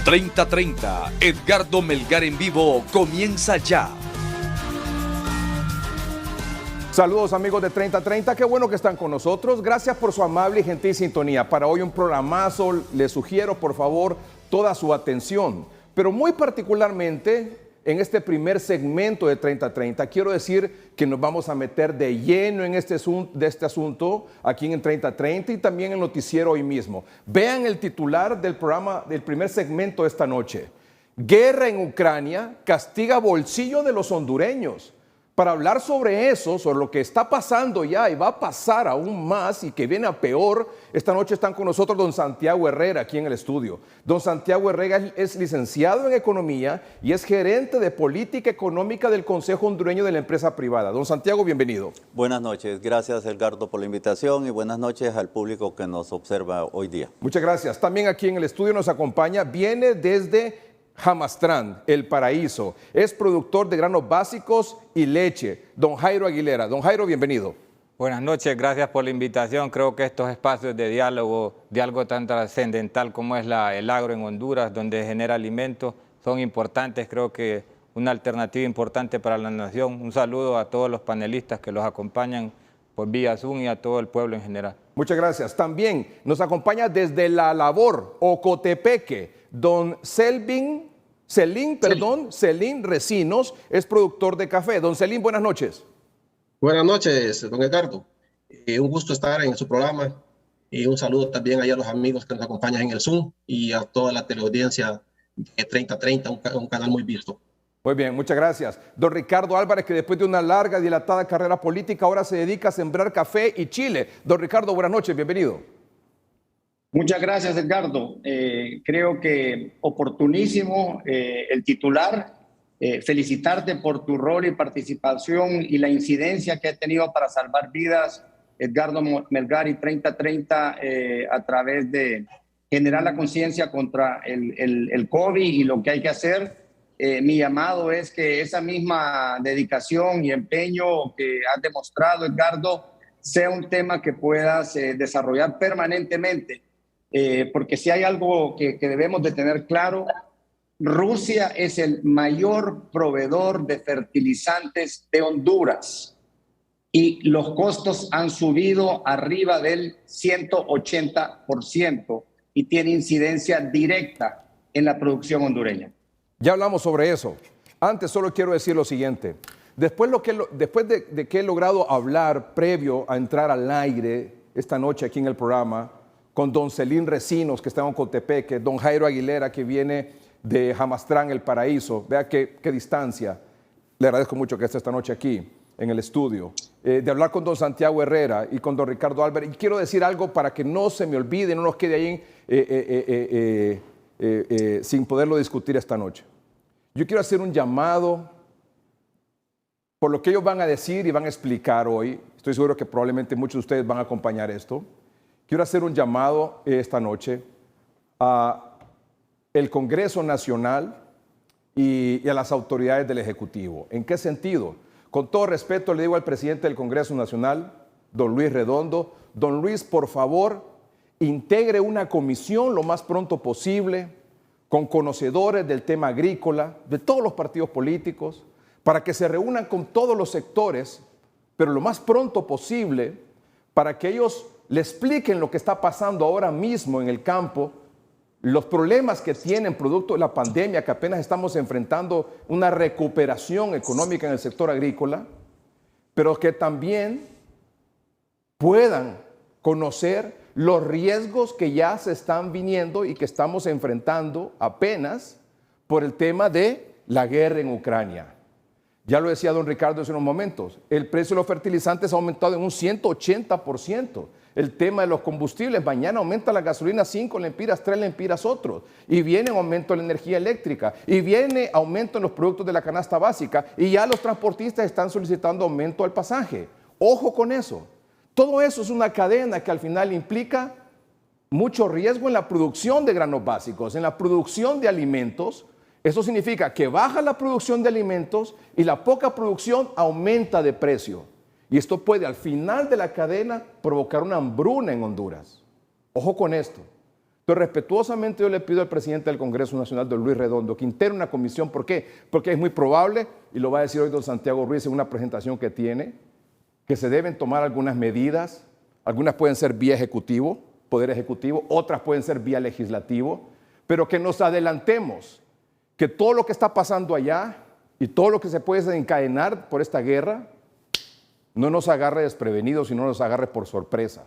3030, Edgardo Melgar en vivo comienza ya. Saludos amigos de 3030, qué bueno que están con nosotros. Gracias por su amable y gentil sintonía. Para hoy un programazo, les sugiero por favor toda su atención. Pero muy particularmente en este primer segmento de 3030, quiero decir que nos vamos a meter de lleno en este asunto aquí en 3030 y también en el noticiero hoy mismo. Vean el titular del programa del primer segmento de esta noche. Guerra en Ucrania castiga bolsillo de los hondureños. Para hablar sobre eso, sobre lo que está pasando ya y va a pasar aún más y que viene a peor, esta noche están con nosotros don Santiago Herrera aquí en el estudio. Don Santiago Herrera es licenciado en Economía y es gerente de Política Económica del Consejo Hondureño de la Empresa Privada. Don Santiago, bienvenido. Buenas noches, gracias Edgardo por la invitación y buenas noches al público que nos observa hoy día. Muchas gracias. También aquí en el estudio nos acompaña, viene desde Hamastrán, El Paraíso. Es productor de granos básicos y leche. Don Jairo Aguilera. Don Jairo, bienvenido. Buenas noches, gracias por la invitación. Creo que estos espacios de diálogo de algo tan trascendental como es el agro en Honduras, donde genera alimentos, son importantes. Creo que una alternativa importante para la nación. Un saludo a todos los panelistas que los acompañan por vía Zoom y a todo el pueblo en general. Muchas gracias. También nos acompaña desde La Labor, Ocotepeque, don Celín Recinos, es productor de café. Don Celín, buenas noches. Buenas noches, don Edgardo. Un gusto estar en su programa y un saludo también a los amigos que nos acompañan en el Zoom y a toda la teleaudiencia de 3030, un canal muy visto. Muy bien, muchas gracias. Don Ricardo Álvarez, que después de una larga y dilatada carrera política ahora se dedica a sembrar café y chile. Don Ricardo, buenas noches, bienvenido. Muchas gracias, Edgardo. Creo que oportunísimo el titular. Felicitarte por tu rol y participación y la incidencia que ha tenido para salvar vidas, Edgardo Melgar y 3030, a través de generar la conciencia contra el COVID y lo que hay que hacer. Mi llamado es que esa misma dedicación y empeño que has demostrado, Edgardo, sea un tema que puedas desarrollar permanentemente. Porque si hay algo que debemos de tener claro, Rusia es el mayor proveedor de fertilizantes de Honduras y los costos han subido arriba del 180% y tiene incidencia directa en la producción hondureña. Ya hablamos sobre eso. Antes solo quiero decir lo siguiente. Después de que he logrado hablar previo a entrar al aire esta noche aquí en el programa con don Celín Recinos, que está en Ocotepeque, don Jairo Aguilera, que viene de Hamastrán, El Paraíso. Vea qué distancia. Le agradezco mucho que esté esta noche aquí en el estudio. De hablar con don Santiago Herrera y con don Ricardo Álvarez. Y quiero decir algo para que no se me olvide, no nos quede ahí sin poderlo discutir esta noche. Yo quiero hacer un llamado por lo que ellos van a decir y van a explicar hoy. Estoy seguro que probablemente muchos de ustedes van a acompañar esto. Quiero hacer un llamado esta noche a el Congreso Nacional y a las autoridades del Ejecutivo. ¿En qué sentido? Con todo respeto le digo al presidente del Congreso Nacional, don Luis Redondo, don Luis, por favor, integre una comisión lo más pronto posible con conocedores del tema agrícola, de todos los partidos políticos, para que se reúnan con todos los sectores, pero lo más pronto posible, para que ellos le expliquen lo que está pasando ahora mismo en el campo, los problemas que tienen producto de la pandemia, que apenas estamos enfrentando una recuperación económica en el sector agrícola, pero que también puedan conocer los riesgos que ya se están viniendo y que estamos enfrentando apenas por el tema de la guerra en Ucrania. Ya lo decía don Ricardo hace unos momentos, el precio de los fertilizantes ha aumentado en un 180%. El tema de los combustibles, mañana aumenta la gasolina 5 lempiras, 3 lempiras otros. Y viene aumento de la energía eléctrica. Y viene aumento en los productos de la canasta básica. Y ya los transportistas están solicitando aumento al pasaje. Ojo con eso. Todo eso es una cadena que al final implica mucho riesgo en la producción de granos básicos, en la producción de alimentos. Eso significa que baja la producción de alimentos y la poca producción aumenta de precio. Y esto puede al final de la cadena provocar una hambruna en Honduras. Ojo con esto. Entonces, respetuosamente yo le pido al presidente del Congreso Nacional, don Luis Redondo, que integre una comisión. ¿Por qué? Porque es muy probable, y lo va a decir hoy don Santiago Ruiz en una presentación que tiene, que se deben tomar algunas medidas. Algunas pueden ser vía ejecutivo, poder ejecutivo, otras pueden ser vía legislativo, pero que nos adelantemos, que todo lo que está pasando allá y todo lo que se puede desencadenar por esta guerra no nos agarre desprevenidos y no nos agarre por sorpresa.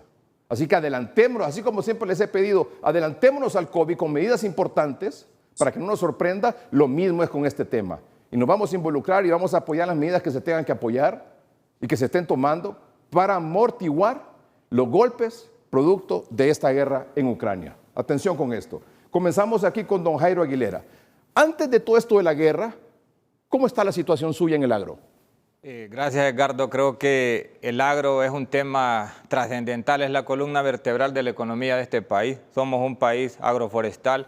Así que adelantémonos, así como siempre les he pedido, adelantémonos al COVID con medidas importantes para que no nos sorprenda. Lo mismo es con este tema. Y nos vamos a involucrar y vamos a apoyar las medidas que se tengan que apoyar y que se estén tomando para amortiguar los golpes producto de esta guerra en Ucrania. Atención con esto. Comenzamos aquí con don Jairo Aguilera. Antes de todo esto de la guerra, ¿cómo está la situación suya en el agro? Gracias, Edgardo. Creo que el agro es un tema trascendental, es la columna vertebral de la economía de este país. Somos un país agroforestal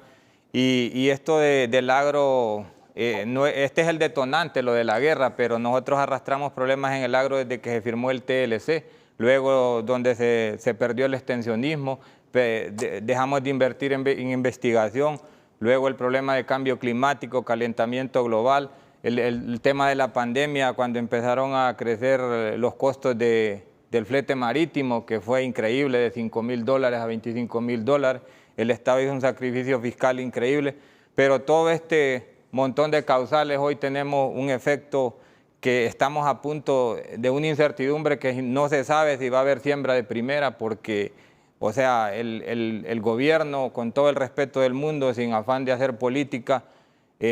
y esto del agro, este es el detonante, lo de la guerra, pero nosotros arrastramos problemas en el agro desde que se firmó el TLC, luego donde se perdió el extensionismo, dejamos de invertir en investigación, luego el problema de cambio climático, calentamiento global, el tema de la pandemia, cuando empezaron a crecer los costos del flete marítimo, que fue increíble, de $5.000 a $25.000. El Estado hizo un sacrificio fiscal increíble, pero todo este montón de causales, hoy tenemos un efecto que estamos a punto de una incertidumbre que no se sabe si va a haber siembra de primera, porque, o sea, el gobierno, con todo el respeto del mundo, sin afán de hacer política,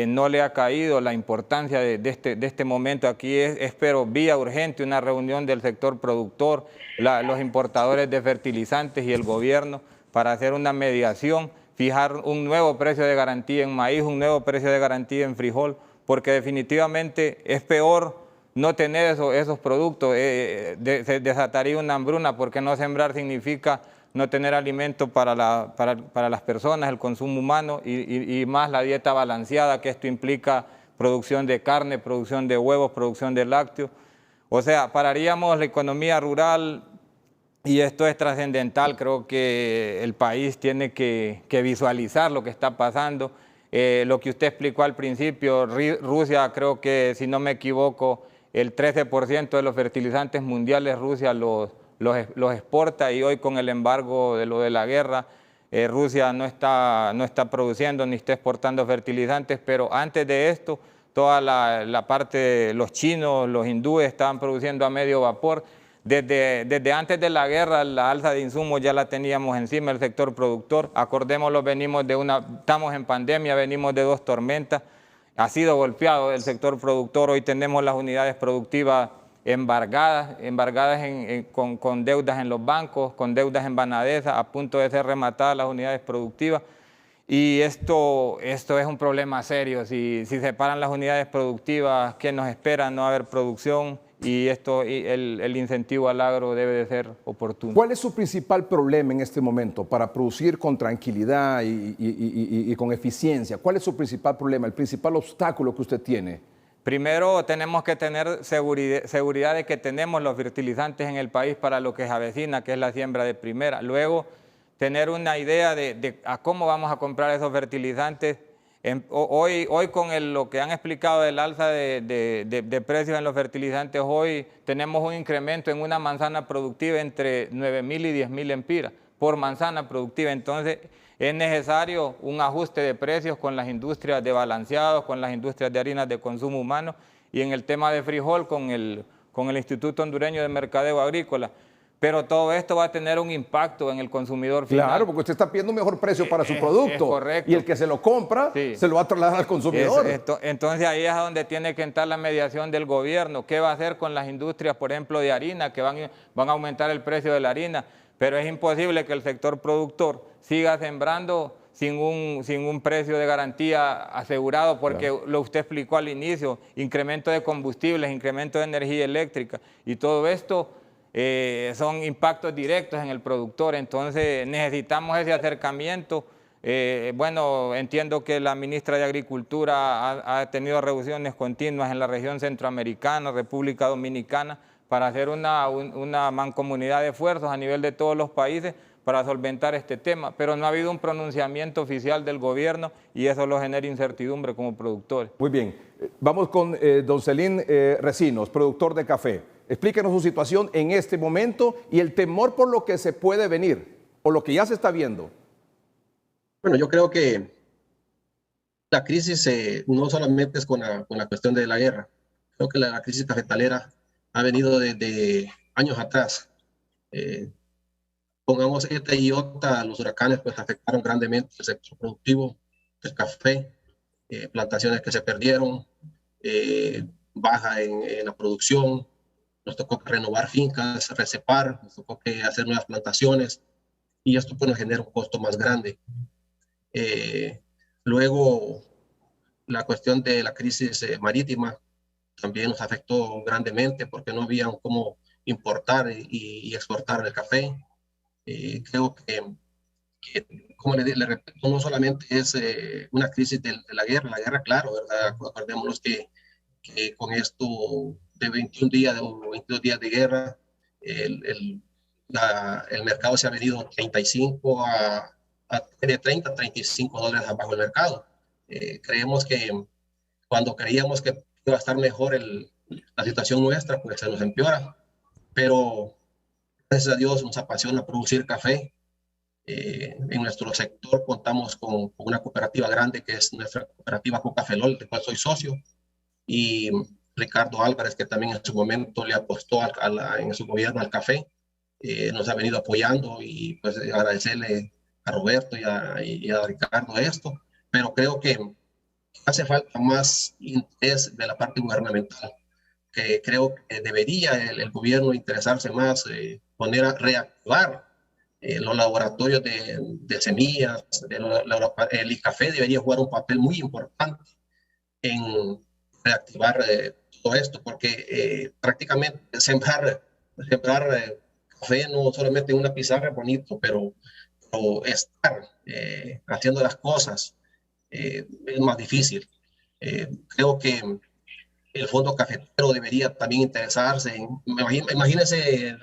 no le ha caído la importancia de este momento. Aquí espero vía urgente una reunión del sector productor, los importadores de fertilizantes y el gobierno para hacer una mediación, fijar un nuevo precio de garantía en maíz, un nuevo precio de garantía en frijol, porque definitivamente es peor no tener esos productos, se desataría una hambruna, porque no sembrar significa no tener alimento para las personas, el consumo humano y más la dieta balanceada, que esto implica producción de carne, producción de huevos, producción de lácteos. O sea, pararíamos la economía rural y esto es trascendental. Creo que el país tiene que visualizar lo que está pasando. Lo que usted explicó al principio, Rusia, creo que si no me equivoco, el 13% de los fertilizantes mundiales Rusia los exporta, y hoy con el embargo de lo de la guerra, Rusia no está produciendo ni está exportando fertilizantes, pero antes de esto, toda la parte de los chinos, los hindúes estaban produciendo a medio vapor. Desde antes de la guerra, la alza de insumos ya la teníamos encima el sector productor. Acordémoslo, estamos en pandemia, venimos de 2 tormentas, ha sido golpeado el sector productor. Hoy tenemos las unidades productivas embargadas con deudas en los bancos, con deudas en Banadesa, a punto de ser rematadas las unidades productivas. Y esto es un problema serio. Si se paran las unidades productivas, ¿qué nos espera? No haber producción, y el incentivo al agro debe de ser oportuno. ¿Cuál es su principal problema en este momento para producir con tranquilidad y con eficiencia? ¿Cuál es su principal problema, el principal obstáculo que usted tiene? Primero, tenemos que tener seguridad de que tenemos los fertilizantes en el país para lo que se avecina, que es la siembra de primera. Luego, tener una idea de a cómo vamos a comprar esos fertilizantes. Hoy con lo que han explicado del alza de precios en los fertilizantes, hoy tenemos un incremento en una manzana productiva entre 9.000 y 10.000 empiras por manzana productiva. Entonces, es necesario un ajuste de precios con las industrias de balanceados, con las industrias de harinas de consumo humano, y en el tema de frijol con el Instituto Hondureño de Mercadeo Agrícola. Pero todo esto va a tener un impacto en el consumidor final. Claro, porque usted está pidiendo un mejor precio para su producto. Es correcto. Y el que se lo compra, sí, se lo va a trasladar al consumidor. Entonces ahí es donde tiene que entrar la mediación del gobierno. ¿Qué va a hacer con las industrias, por ejemplo, de harina, que van a aumentar el precio de la harina? Pero es imposible que el sector productor siga sembrando sin un precio de garantía asegurado, porque claro, lo usted explicó al inicio, incremento de combustibles, incremento de energía eléctrica, y todo esto son impactos directos en el productor. Entonces necesitamos ese acercamiento. Bueno, entiendo que la ministra de Agricultura ha tenido reuniones continuas en la región centroamericana, República Dominicana, para hacer una mancomunidad de esfuerzos a nivel de todos los países para solventar este tema, pero no ha habido un pronunciamiento oficial del gobierno y eso lo genera incertidumbre como productores. Muy bien. Vamos con don Celín Recinos, productor de café. Explíquenos su situación en este momento y el temor por lo que se puede venir o lo que ya se está viendo. Bueno, yo creo que la crisis no solamente es con la cuestión de la guerra. Creo que la crisis cafetalera ha venido desde años atrás. Pongamos ETA y IOTA, los huracanes pues afectaron grandemente el sector productivo del café, plantaciones que se perdieron, baja en la producción, nos tocó renovar fincas, recepar, nos tocó que hacer nuevas plantaciones y esto pues nos genera un costo más grande. Luego, la cuestión de la crisis marítima también nos afectó grandemente porque no había cómo importar y exportar el café. Creo que como le repito, no solamente es una crisis de la guerra, claro, ¿verdad? Acordémonos que con esto de 21 días o 22 días de guerra, el mercado se ha venido 35 de 30 a 35 dólares abajo del mercado. Creemos que cuando creíamos que iba a estar mejor la situación nuestra, pues se nos empeora, pero gracias a Dios nos apasiona producir café. En nuestro sector contamos con una cooperativa grande que es nuestra cooperativa Cocafelol, de cual soy socio, y Ricardo Álvarez, que también en su momento le apostó en su gobierno al café, nos ha venido apoyando y pues agradecerle a Roberto y a Ricardo esto, pero creo que hace falta más interés de la parte gubernamental, que creo que debería el gobierno interesarse más, reactivar los laboratorios de semillas, el ICAFE debería jugar un papel muy importante en reactivar todo esto, porque prácticamente sembrar café no solamente en una pizarra es bonito, pero estar haciendo las cosas es más difícil. Creo que el Fondo Cafetero debería también interesarse imagínense,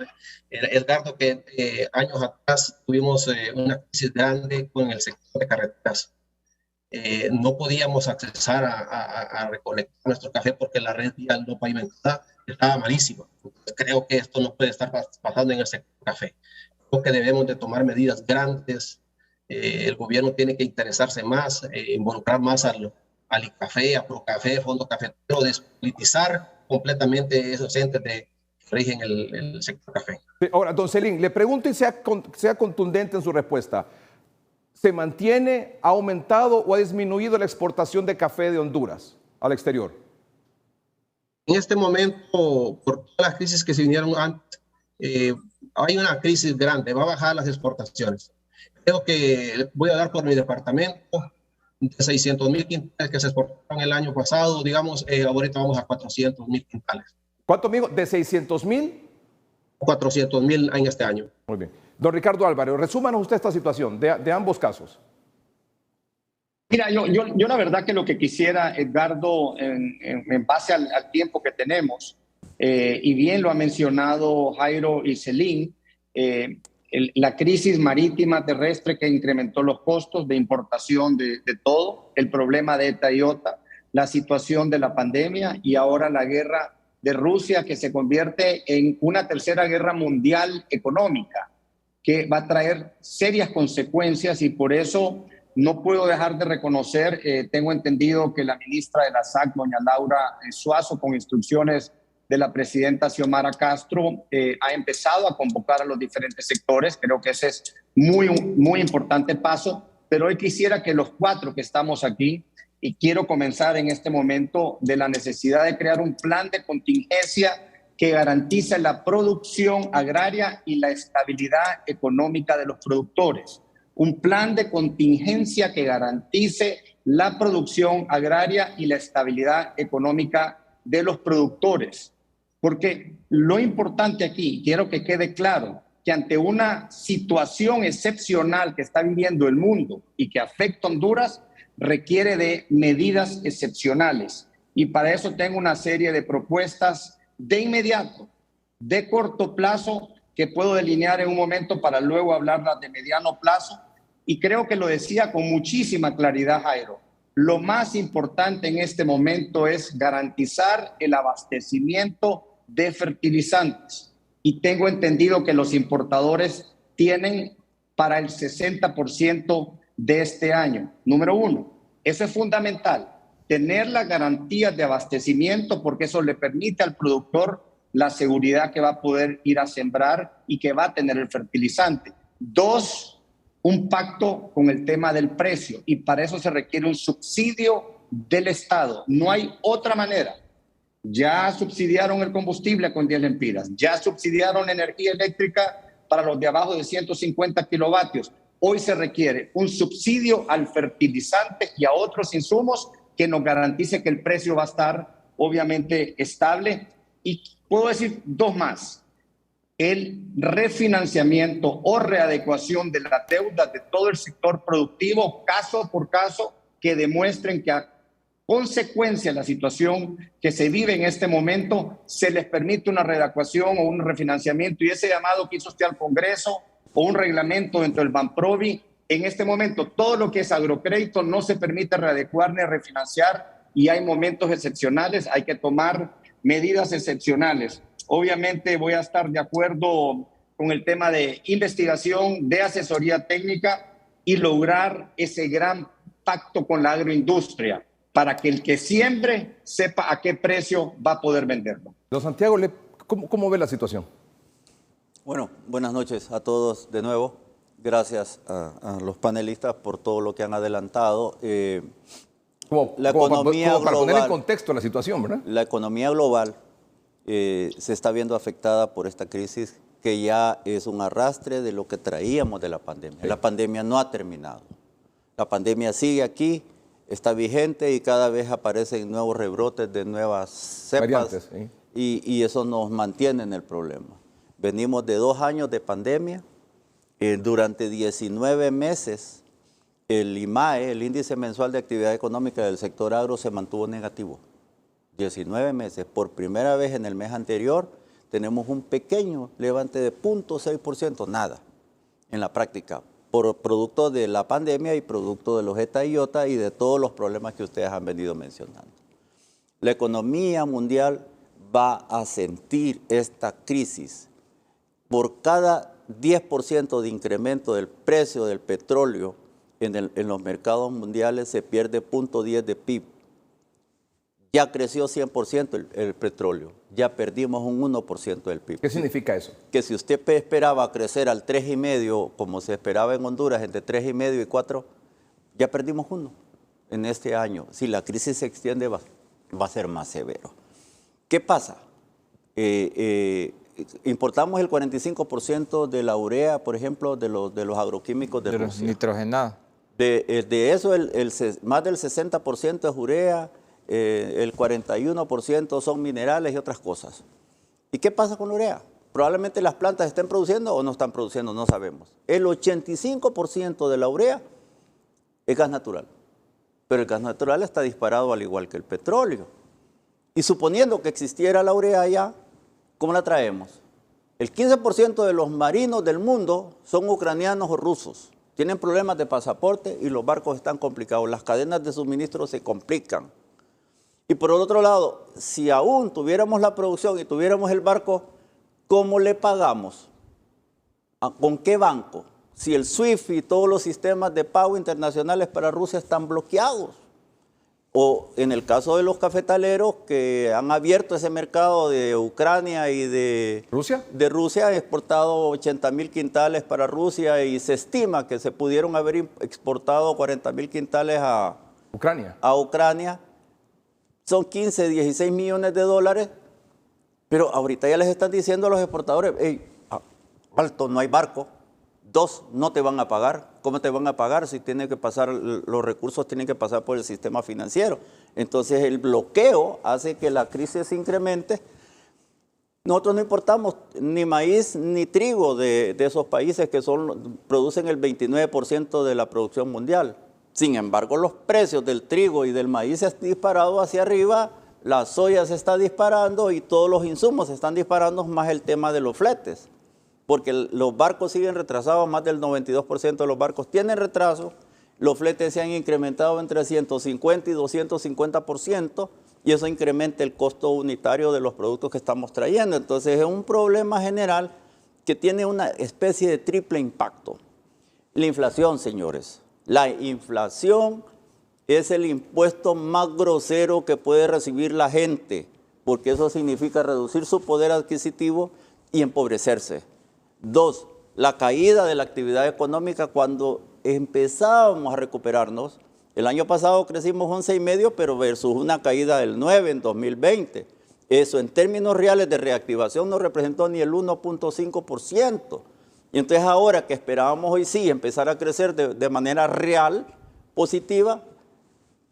Edgardo, que años atrás tuvimos una crisis grande con el sector de carreteras. No podíamos accesar a recolectar nuestro café porque la red vial no pavimentada estaba malísima. Entonces, creo que esto no puede estar pasando en el sector café. Creo que debemos de tomar medidas grandes. El gobierno tiene que interesarse más, involucrar más al ICAFE, a Procafé, Fondo Cafetero, despolitizar completamente esos entes que rigen el sector café. Ahora, don Celín, le pregunto y sea contundente en su respuesta. ¿Se mantiene, ha aumentado o ha disminuido la exportación de café de Honduras al exterior? En este momento, por todas las crisis que se vinieron antes, hay una crisis grande, va a bajar las exportaciones. Creo que voy a dar por mi departamento, de 600,000 quintales que se exportaron el año pasado, digamos, ahorita vamos a 400,000 quintales. ¿Cuánto, amigo? ¿De 600,000? 400,000 en este año. Muy bien. Don Ricardo Álvarez, resúmanos usted esta situación de ambos casos. Mira, yo la verdad que lo que quisiera, Edgardo, en base al tiempo que tenemos, y bien lo ha mencionado Jairo y Celín, la crisis marítima terrestre que incrementó los costos de importación de todo, el problema de ETA y IOTA, la situación de la pandemia y ahora la guerra de Rusia que se convierte en una tercera guerra mundial económica que va a traer serias consecuencias y por eso no puedo dejar de reconocer, tengo entendido que la ministra de la SAC, doña Laura Suazo, con instrucciones de la presidenta Xiomara Castro, ha empezado a convocar a los diferentes sectores. Creo que ese es muy importante paso, pero hoy quisiera que los cuatro que estamos aquí, y quiero comenzar en este momento de la necesidad de crear un plan de contingencia que garantice la producción agraria y la estabilidad económica de los productores. Un plan de contingencia que garantice la producción agraria y la estabilidad económica de los productores. Porque lo importante aquí, quiero que quede claro, que ante una situación excepcional que está viviendo el mundo y que afecta a Honduras, requiere de medidas excepcionales. Y para eso tengo una serie de propuestas de inmediato, de corto plazo, que puedo delinear en un momento para luego hablarlas de mediano plazo. Y creo que lo decía con muchísima claridad Jairo. Lo más importante en este momento es garantizar el abastecimiento de fertilizantes. Y tengo entendido que los importadores tienen para el 60% de este año. Número uno, eso es fundamental, tener las garantías de abastecimiento, porque eso le permite al productor la seguridad que va a poder ir a sembrar y que va a tener el fertilizante. Dos, un pacto con el tema del precio, y para eso se requiere un subsidio del Estado. No hay otra manera. Ya subsidiaron el combustible con 10 lempiras, ya subsidiaron energía eléctrica para los de abajo de 150 kilovatios. Hoy se requiere un subsidio al fertilizante y a otros insumos que nos garantice que el precio va a estar obviamente estable. Y puedo decir dos más: el refinanciamiento o readecuación de la deuda de todo el sector productivo, caso por caso, que demuestren que a consecuencia de la situación que se vive en este momento, se les permite una readecuación o un refinanciamiento, y ese llamado que hizo usted al Congreso o un reglamento dentro del Banprovi. En este momento, todo lo que es agrocrédito no se permite readecuar ni refinanciar, y hay momentos excepcionales, hay que tomar medidas excepcionales. Obviamente voy a estar de acuerdo con el tema de investigación, de asesoría técnica y lograr ese gran pacto con la agroindustria para que el que siembre sepa a qué precio va a poder venderlo. Don Santiago, ¿cómo ve la situación? Bueno, buenas noches a todos de nuevo. Gracias a los panelistas por todo lo que han adelantado. La economía global, para poner en contexto la situación, ¿verdad? La economía global se está viendo afectada por esta crisis, que ya es un arrastre de lo que traíamos de la pandemia. Sí. La pandemia no ha terminado. La pandemia sigue aquí, está vigente, y cada vez aparecen nuevos rebrotes de nuevas cepas. Variantes, sí. Y eso nos mantiene en el problema. Venimos de 2 años de pandemia. Durante 19 meses, el IMAE, el Índice Mensual de Actividad Económica del Sector Agro, se mantuvo negativo. 19 meses. Por primera vez en el mes anterior tenemos un pequeño levante de 0.6%, nada, en la práctica, por producto de la pandemia y producto de los ETA y IOTA y de todos los problemas que ustedes han venido mencionando. La economía mundial va a sentir esta crisis. Por cada 10% de incremento del precio del petróleo en los mercados mundiales se pierde 0.10 de PIB. Ya creció 100% el petróleo, ya perdimos un 1% del PIB. ¿Qué significa eso? Que si usted esperaba crecer al 3,5%, como se esperaba en Honduras, entre 3,5 y 4, ya perdimos 1 en este año. Si la crisis se extiende, va a ser más severo. ¿Qué pasa? Importamos el 45% de la urea, por ejemplo, de los agroquímicos de Rusia. Los nitrogenados. De eso, más del 60% es urea, el 41% son minerales y otras cosas. ¿Y qué pasa con la urea? Probablemente las plantas estén produciendo o no están produciendo, no sabemos. El 85% de la urea es gas natural, pero el gas natural está disparado al igual que el petróleo. Y suponiendo que existiera la urea allá, ¿cómo la traemos? El 15% de los marinos del mundo son ucranianos o rusos. Tienen problemas de pasaporte y los barcos están complicados. Las cadenas de suministro se complican. Y por otro lado, si aún tuviéramos la producción y tuviéramos el barco, ¿cómo le pagamos? ¿Con qué banco? Si el SWIFT y todos los sistemas de pago internacionales para Rusia están bloqueados. O en el caso de los cafetaleros que han abierto ese mercado de Ucrania y de ¿Rusia? De Rusia, han exportado 80,000 quintales para Rusia y se estima que se pudieron haber exportado 40,000 quintales a Ucrania. Son 15, 16 millones de dólares, pero ahorita ya les están diciendo a los exportadores, hey, alto, no hay barco. 2, no te van a pagar. ¿Cómo te van a pagar si tiene que pasar, los recursos tienen que pasar por el sistema financiero? Entonces el bloqueo hace que la crisis se incremente. Nosotros no importamos ni maíz ni trigo de esos países que producen el 29% de la producción mundial. Sin embargo, los precios del trigo y del maíz se han disparado hacia arriba, la soya se está disparando y todos los insumos se están disparando, más el tema de los fletes. porque los barcos siguen retrasados, más del 92% de los barcos tienen retraso, los fletes se han incrementado entre 150 y 250%, y eso incrementa el costo unitario de los productos que estamos trayendo. Entonces es un problema general que tiene una especie de triple impacto. La inflación, señores. La inflación es el impuesto más grosero que puede recibir la gente, porque eso significa reducir su poder adquisitivo y empobrecerse. 2, la caída de la actividad económica cuando empezábamos a recuperarnos. El año pasado crecimos 11,5, pero versus una caída del 9 en 2020. Eso en términos reales de reactivación no representó ni el 1.5%. Y entonces ahora que esperábamos hoy sí empezar a crecer de manera real, positiva,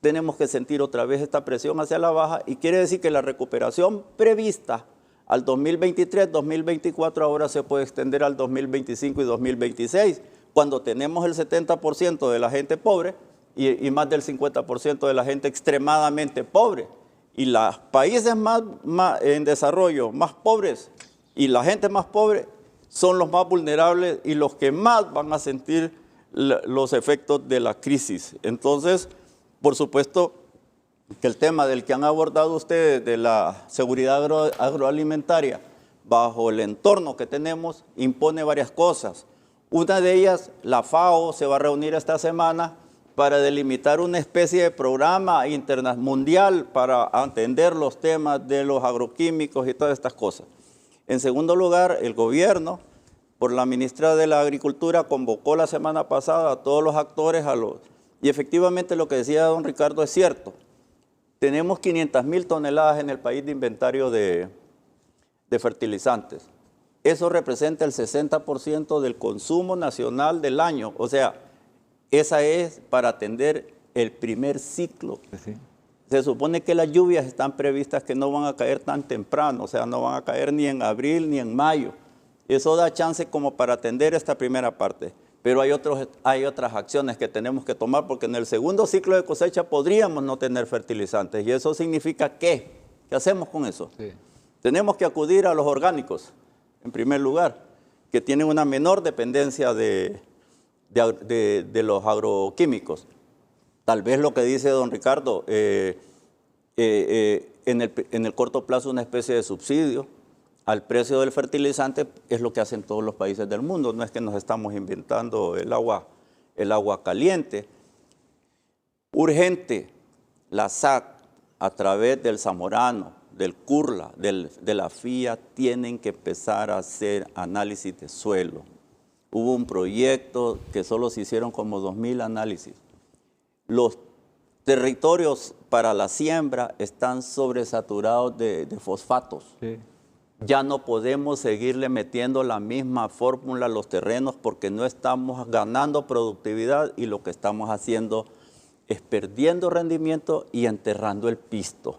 tenemos que sentir otra vez esta presión hacia la baja, y quiere decir que la recuperación prevista al 2023, 2024 ahora se puede extender al 2025 y 2026, cuando tenemos el 70% de la gente pobre y más del 50% de la gente extremadamente pobre. Y los países más en desarrollo, más pobres, y la gente más pobre son los más vulnerables y los que más van a sentir los efectos de la crisis. Entonces, por supuesto que el tema del que han abordado ustedes de la seguridad agroalimentaria bajo el entorno que tenemos impone varias cosas. Una de ellas, la FAO se va a reunir esta semana para delimitar una especie de programa mundial para atender los temas de los agroquímicos y todas estas cosas. En segundo lugar, el gobierno, por la ministra de la Agricultura, convocó la semana pasada a todos los actores, y efectivamente lo que decía don Ricardo es cierto. Tenemos 500,000 toneladas en el país de inventario de fertilizantes. Eso representa el 60% del consumo nacional del año. O sea, esa es para atender el primer ciclo. Sí. Se supone que las lluvias están previstas que no van a caer tan temprano, o sea, no van a caer ni en abril ni en mayo. Eso da chance como para atender esta primera parte. Pero hay otras acciones que tenemos que tomar, porque en el segundo ciclo de cosecha podríamos no tener fertilizantes. ¿Y eso significa qué? ¿Qué hacemos con eso? Sí. Tenemos que acudir a los orgánicos, en primer lugar, que tienen una menor dependencia de los agroquímicos. Tal vez lo que dice don Ricardo, en el corto plazo una especie de subsidio al precio del fertilizante es lo que hacen todos los países del mundo. No es que nos estamos inventando el agua caliente. Urgente, la SAC, a través del Zamorano, del CURLA, de la FIA, tienen que empezar a hacer análisis de suelo. Hubo un proyecto que solo se hicieron como 2,000 análisis. Los territorios para la siembra están sobresaturados de fosfatos. Sí. Ya no podemos seguirle metiendo la misma fórmula a los terrenos porque no estamos ganando productividad, y lo que estamos haciendo es perdiendo rendimiento y enterrando el pisto.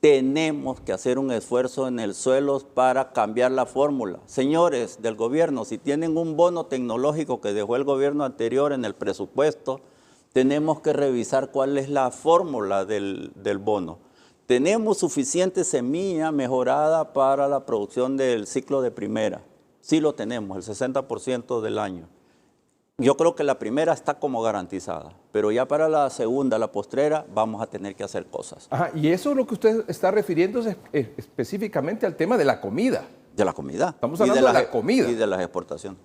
Tenemos que hacer un esfuerzo en el suelo para cambiar la fórmula. Señores del gobierno, si tienen un bono tecnológico que dejó el gobierno anterior en el presupuesto, tenemos que revisar cuál es la fórmula del bono. Tenemos suficiente semilla mejorada para la producción del ciclo de primera. Sí lo tenemos, el 60% del año. Yo creo que la primera está como garantizada, pero ya para la segunda, la postrera, vamos a tener que hacer cosas. Ajá, y eso es lo que usted está refiriéndose específicamente al tema de la comida. De la comida. Estamos hablando de la comida. Y de las exportaciones.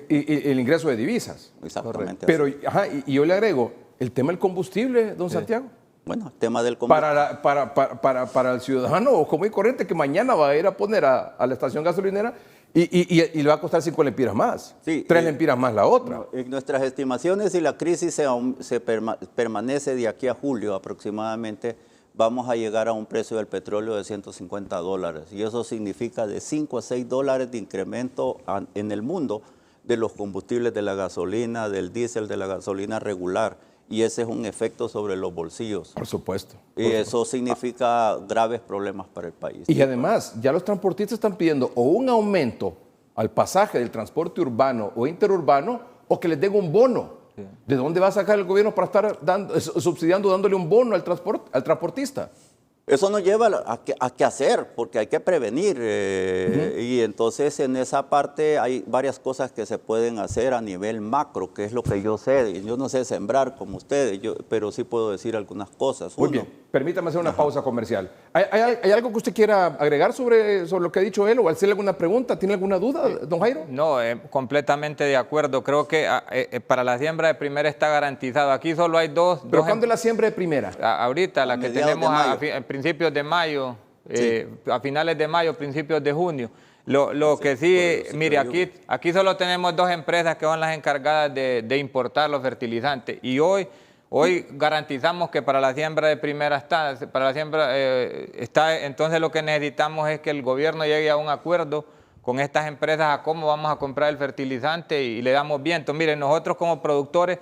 Y el ingreso de divisas. Exactamente. Pero, ajá, y yo le agrego, el tema del combustible, don Santiago. Bueno, el tema del combustible. Para el ciudadano común y corriente que mañana va a ir a poner a la estación gasolinera y le va a costar 5 lempiras más, sí, 3 lempiras más la otra. En nuestras estimaciones, si la crisis permanece de aquí a julio aproximadamente, vamos a llegar a un precio del petróleo de $150. Y eso significa de 5 a 6 dólares de incremento en el mundo de los combustibles, de la gasolina, del diésel, de la gasolina regular. Y ese es un efecto sobre los bolsillos. Por supuesto. Y eso significa graves problemas para el país. Y además, ya los transportistas están pidiendo o un aumento al pasaje del transporte urbano o interurbano, o que les den un bono. Sí. ¿De dónde va a sacar el gobierno para estar subsidiando, dándole un bono al transportista? Eso nos lleva a qué hacer, porque hay que prevenir. Y entonces en esa parte hay varias cosas que se pueden hacer a nivel macro, que es lo que yo sé. Yo no sé sembrar como ustedes, pero sí puedo decir algunas cosas. Muy bien, permítame hacer una pausa comercial. ¿Hay algo que usted quiera agregar sobre lo que ha dicho él o hacerle alguna pregunta? ¿Tiene alguna duda, don Jairo? No, completamente de acuerdo. Creo que para la siembra de primera está garantizado. Aquí solo hay dos. ¿Pero cuándo es la siembra de primera? Ahorita, la que tenemos a principios de mayo, a finales de mayo, principios de junio. Lo que sí, mire, aquí solo tenemos dos empresas que son las encargadas de importar los fertilizantes. Y hoy garantizamos que para la siembra de primera está, entonces lo que necesitamos es que el gobierno llegue a un acuerdo con estas empresas a cómo vamos a comprar el fertilizante y le damos viento. Miren, nosotros como productores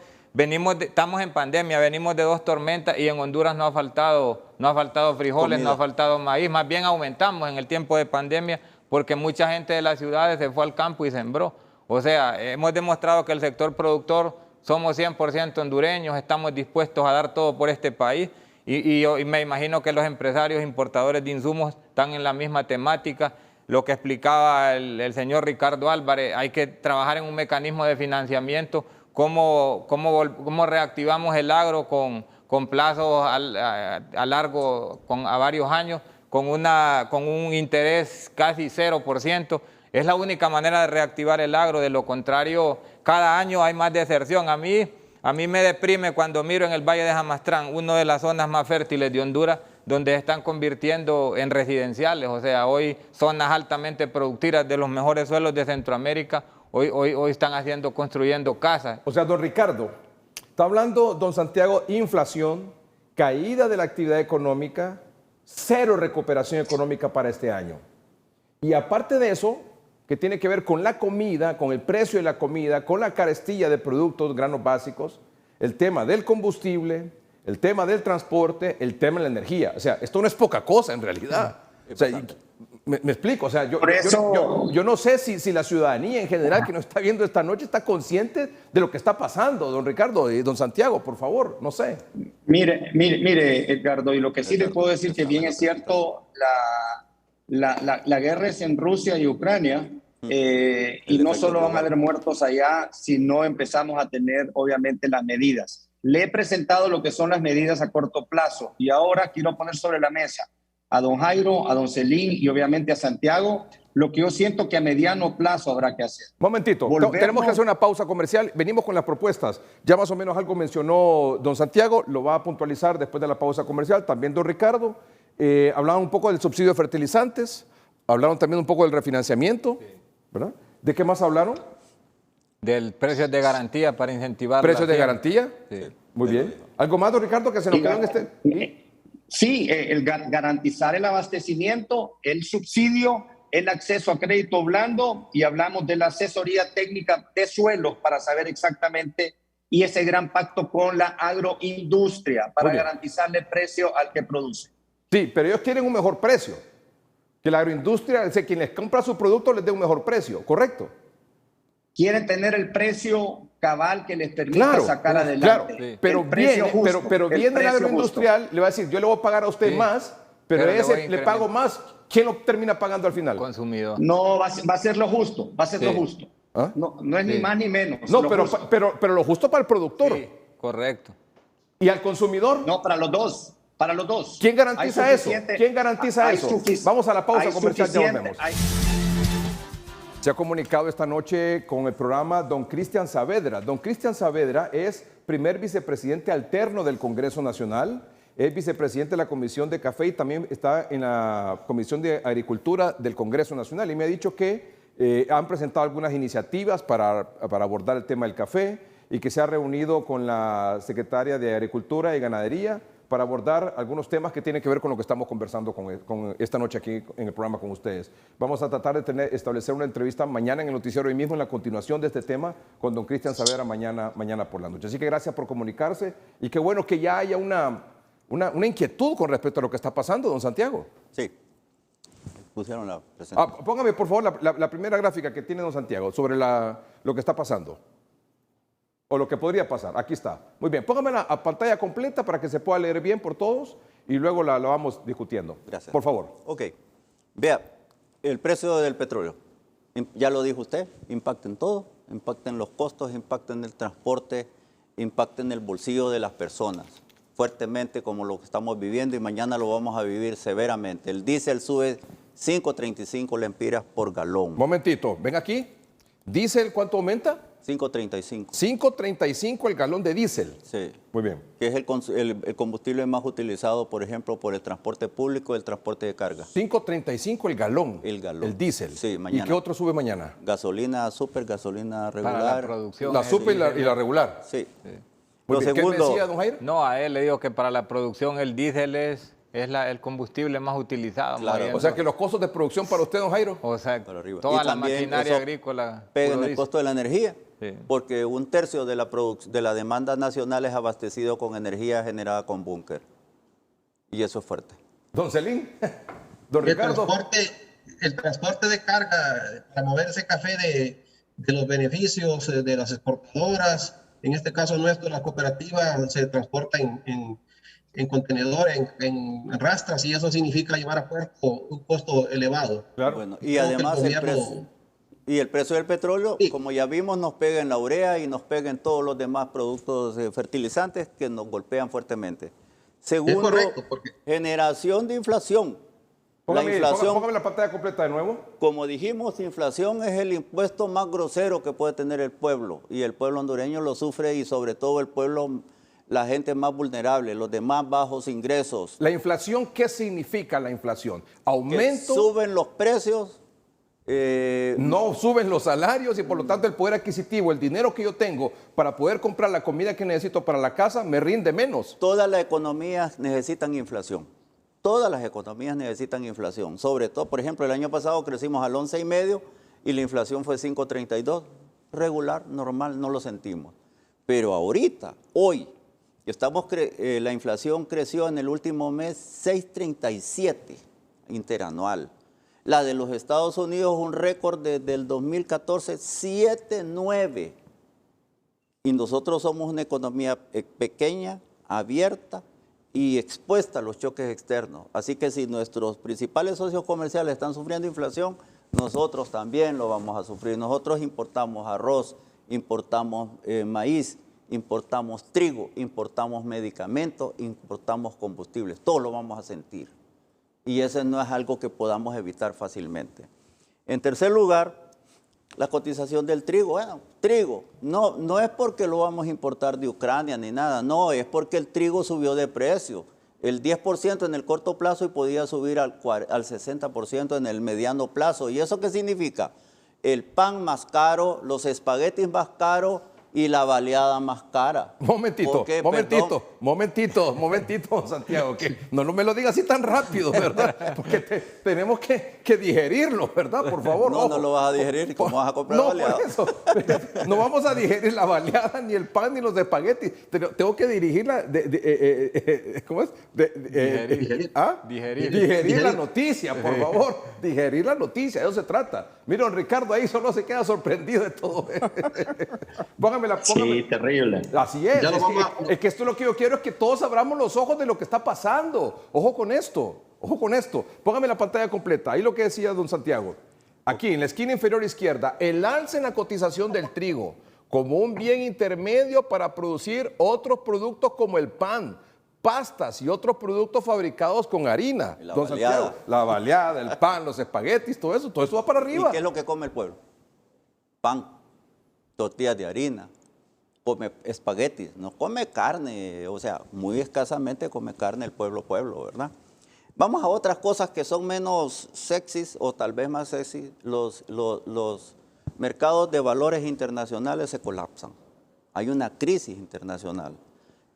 estamos en pandemia, venimos de 2 tormentas y en Honduras no ha faltado frijoles, no ha faltado maíz, más bien aumentamos en el tiempo de pandemia porque mucha gente de las ciudades se fue al campo y sembró. O sea, hemos demostrado que el sector productor somos 100% hondureños, estamos dispuestos a dar todo por este país y me imagino que los empresarios importadores de insumos están en la misma temática. Lo que explicaba el señor Ricardo Álvarez, hay que trabajar en un mecanismo de financiamiento, cómo reactivamos el agro con plazos a largo, a varios años, con un interés casi 0%. Es la única manera de reactivar el agro, de lo contrario, cada año hay más deserción. A mí me deprime cuando miro en el Valle de Jamastrán, una de las zonas más fértiles de Honduras, donde se están convirtiendo en residenciales. O sea, hoy zonas altamente productivas de los mejores suelos de Centroamérica, hoy están construyendo casas. O sea, don Ricardo, está hablando don Santiago, inflación, caída de la actividad económica, 0 recuperación económica para este año. Y aparte de eso, que tiene que ver con la comida, con el precio de la comida, con la carestía de productos, granos básicos, el tema del combustible, el tema del transporte, el tema de la energía. O sea, esto no es poca cosa en realidad. O sea, me explico, o sea, yo no sé si la ciudadanía en general que nos está viendo esta noche está consciente de lo que está pasando, don Ricardo y don Santiago, por favor, no sé. Mire, Edgardo, y lo que sí le puedo decir que bien es cierto, la guerra es en Rusia y Ucrania, y no solo van a haber muertos allá, sino empezamos a tener obviamente las medidas. Le he presentado lo que son las medidas a corto plazo y ahora quiero poner sobre la mesa a don Jairo, a don Celín y obviamente a Santiago lo que yo siento que a mediano plazo habrá que hacer. Momentito, tenemos que hacer una pausa comercial, venimos con las propuestas. Ya más o menos algo mencionó don Santiago, lo va a puntualizar después de la pausa comercial, también don Ricardo. Hablaban un poco del subsidio de fertilizantes, hablaron también un poco del refinanciamiento, ¿verdad? ¿De qué más hablaron? Del precio de garantía para incentivar. ¿Precios de garantía? Sí. Muy bien. ¿Algo más, don Ricardo, que se nos quedó en este? Sí, garantizar el abastecimiento, el subsidio, el acceso a crédito blando y hablamos de la asesoría técnica de suelos para saber exactamente y ese gran pacto con la agroindustria para garantizarle precio al que produce. Sí, pero ellos tienen un mejor precio. Que la agroindustria, es decir, quien les compra su producto les dé un mejor precio, ¿correcto? Quieren tener el precio cabal que les permita sacar adelante. Claro, sí. Pero viene el agroindustrial, justo. Le va a decir, yo le voy a pagar a usted más, pero ese le pago más. ¿Quién lo termina pagando al final? Consumidor. No, va a ser lo justo, va a ser lo justo. ¿Ah? No es ni más ni menos. No, pero lo justo para el productor. Sí, correcto. ¿Y al consumidor? No, para los dos. Para los dos. ¿Quién garantiza eso? ¿Quién garantiza eso? Vamos a la pausa comercial, ya volvemos. Se ha comunicado esta noche con el programa don Cristian Saavedra. Don Cristian Saavedra es primer vicepresidente alterno del Congreso Nacional, es vicepresidente de la Comisión de Café y también está en la Comisión de Agricultura del Congreso Nacional. Y me ha dicho que han presentado algunas iniciativas para abordar el tema del café y que se ha reunido con la secretaria de Agricultura y Ganadería para abordar algunos temas que tienen que ver con lo que estamos conversando con esta noche aquí en el programa con ustedes. Vamos a tratar de establecer una entrevista mañana en el noticiero hoy mismo en la continuación de este tema con don Cristian Saavedra mañana por la noche. Así que gracias por comunicarse y qué bueno que ya haya una inquietud con respecto a lo que está pasando, don Santiago. Sí. Pusieron la presentación. Póngame por favor la primera gráfica que tiene don Santiago sobre lo que está pasando. O lo que podría pasar. Aquí está. Muy bien. Póngame a pantalla completa para que se pueda leer bien por todos. y luego la vamos discutiendo. Gracias. Por favor. Ok. Vea, el precio del petróleo, ya lo dijo usted, impacta en todo, impacta en los costos, impacta en el transporte, impacta en el bolsillo de las personas, fuertemente como lo que estamos viviendo y mañana lo vamos a vivir severamente. El diésel sube 5.35 lempiras por galón. Momentito, ven aquí. ¿Diésel cuánto aumenta? 5.35. 5.35 el galón de diésel. Sí. Muy bien. Que es el combustible más utilizado, por ejemplo, por el transporte público y el transporte de carga. 5.35 el galón. El galón. El diésel. Sí, mañana. ¿Y qué otro sube mañana? Gasolina super, gasolina regular. Para la producción. La es super y el la regular. Sí. Muy Lo bien. ¿Qué segundo, me decía, don Jairo? No, a él le digo que para la producción el diésel es el combustible más utilizado. Claro. más bien. O sea que los costos de producción para usted, don Jairo. O sea, para arriba. toda Y la también maquinaria eso agrícola. pega en puro el diésel. costo de la energía, Sí. porque 1/3 de la demanda nacional es abastecido con energía generada con búnker. Y eso es fuerte. Don Celín, don El Ricardo. transporte de carga para mover ese café de los beneficios de las exportadoras, en este caso nuestro, la cooperativa se transporta en contenedor, en rastras, y eso significa llevar a puerto un costo elevado. Claro. Bueno, y Creo que además el precio del petróleo, Sí. como ya vimos, nos pega en la urea y nos pega en todos los demás productos fertilizantes que nos golpean fuertemente. Segundo, correcto, porque- generación de inflación. Póngame inflación, la pantalla completa de nuevo. como dijimos, inflación es el impuesto más grosero que puede tener el pueblo, y el pueblo hondureño lo sufre, y sobre todo el pueblo, la gente más vulnerable, los de más bajos ingresos. La inflación, ¿qué significa la inflación? Que Aumento, suben los precios. no suben los salarios y por lo tanto el poder adquisitivo, el dinero que yo tengo para poder comprar la comida que necesito para la casa, me rinde menos. Todas las economías necesitan inflación. Todas las economías necesitan inflación. Sobre todo, por ejemplo, el año pasado crecimos al 11,5 y la inflación fue 5.32. Regular, normal, no lo sentimos. Pero ahorita, hoy, la inflación creció en el último mes 6.37 interanual. La de los Estados Unidos, un récord desde el 2014, 7.9. Y nosotros somos una economía pequeña, abierta y expuesta a los choques externos. Así que si nuestros principales socios comerciales están sufriendo inflación, nosotros también lo vamos a sufrir. Nosotros importamos arroz, importamos maíz, importamos trigo, importamos medicamentos, importamos combustibles. Todo lo vamos a sentir. Y eso no es algo que podamos evitar fácilmente. En tercer lugar, la cotización del trigo. Bueno, trigo, no es porque lo vamos a importar de Ucrania ni nada, no, es porque el trigo subió de precio. El 10% en el corto plazo y podía subir al 60% en el mediano plazo. ¿Y eso qué significa? El pan más caro, los espaguetis más caros y la baleada más cara. Momentito, don Santiago, que no me lo diga así tan rápido, ¿verdad? Porque tenemos que digerirlo, ¿verdad? Por favor. No, no lo vas a digerir, ¿cómo vas a comprar no, baleada? por eso. No vamos a digerir la baleada, ni el pan, ni los espaguetis. Tengo que dirigirla, ¿cómo es? Digerir la noticia, por favor. Digerir la noticia, de eso se trata. Mira, don Ricardo ahí solo se queda sorprendido de todo. Póngame. Sí, terrible. Así es. Ya lo vamos Es que esto lo que yo quiero es que todos abramos los ojos de lo que está pasando. Ojo con esto. Ojo con esto. Póngame la pantalla completa. Ahí lo que decía don Santiago. Aquí, en la esquina inferior izquierda, el alza en la cotización del trigo como un bien intermedio para producir otros productos como el pan, pastas y otros productos fabricados con harina. La Don baleada. Santiago, la baleada, el pan, los espaguetis, todo eso va para ¿Y arriba. qué es lo que come el pueblo? Pan, tortillas de harina, come espaguetis, no come carne, o sea, muy escasamente come carne el pueblo, ¿verdad? Vamos a otras cosas que son menos sexys o tal vez más sexy. Los mercados de valores internacionales se colapsan. Hay una crisis internacional.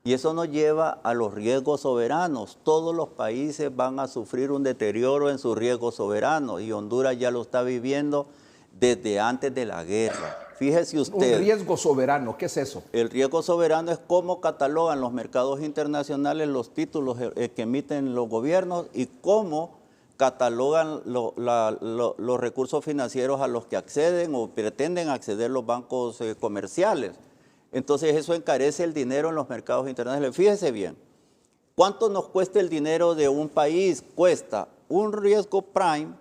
Y eso nos lleva a los riesgos soberanos. Todos los países van a sufrir un deterioro en sus riesgos soberanos y Honduras ya lo está viviendo desde antes de la guerra. Fíjese usted. Un riesgo soberano, ¿qué es eso? El riesgo soberano es cómo catalogan los mercados internacionales los títulos que emiten los gobiernos y cómo catalogan los recursos financieros a los que acceden o pretenden acceder los bancos comerciales. Entonces eso encarece el dinero en los mercados internacionales. Fíjese bien, ¿Cuánto nos cuesta el dinero de un país? Cuesta un riesgo prime,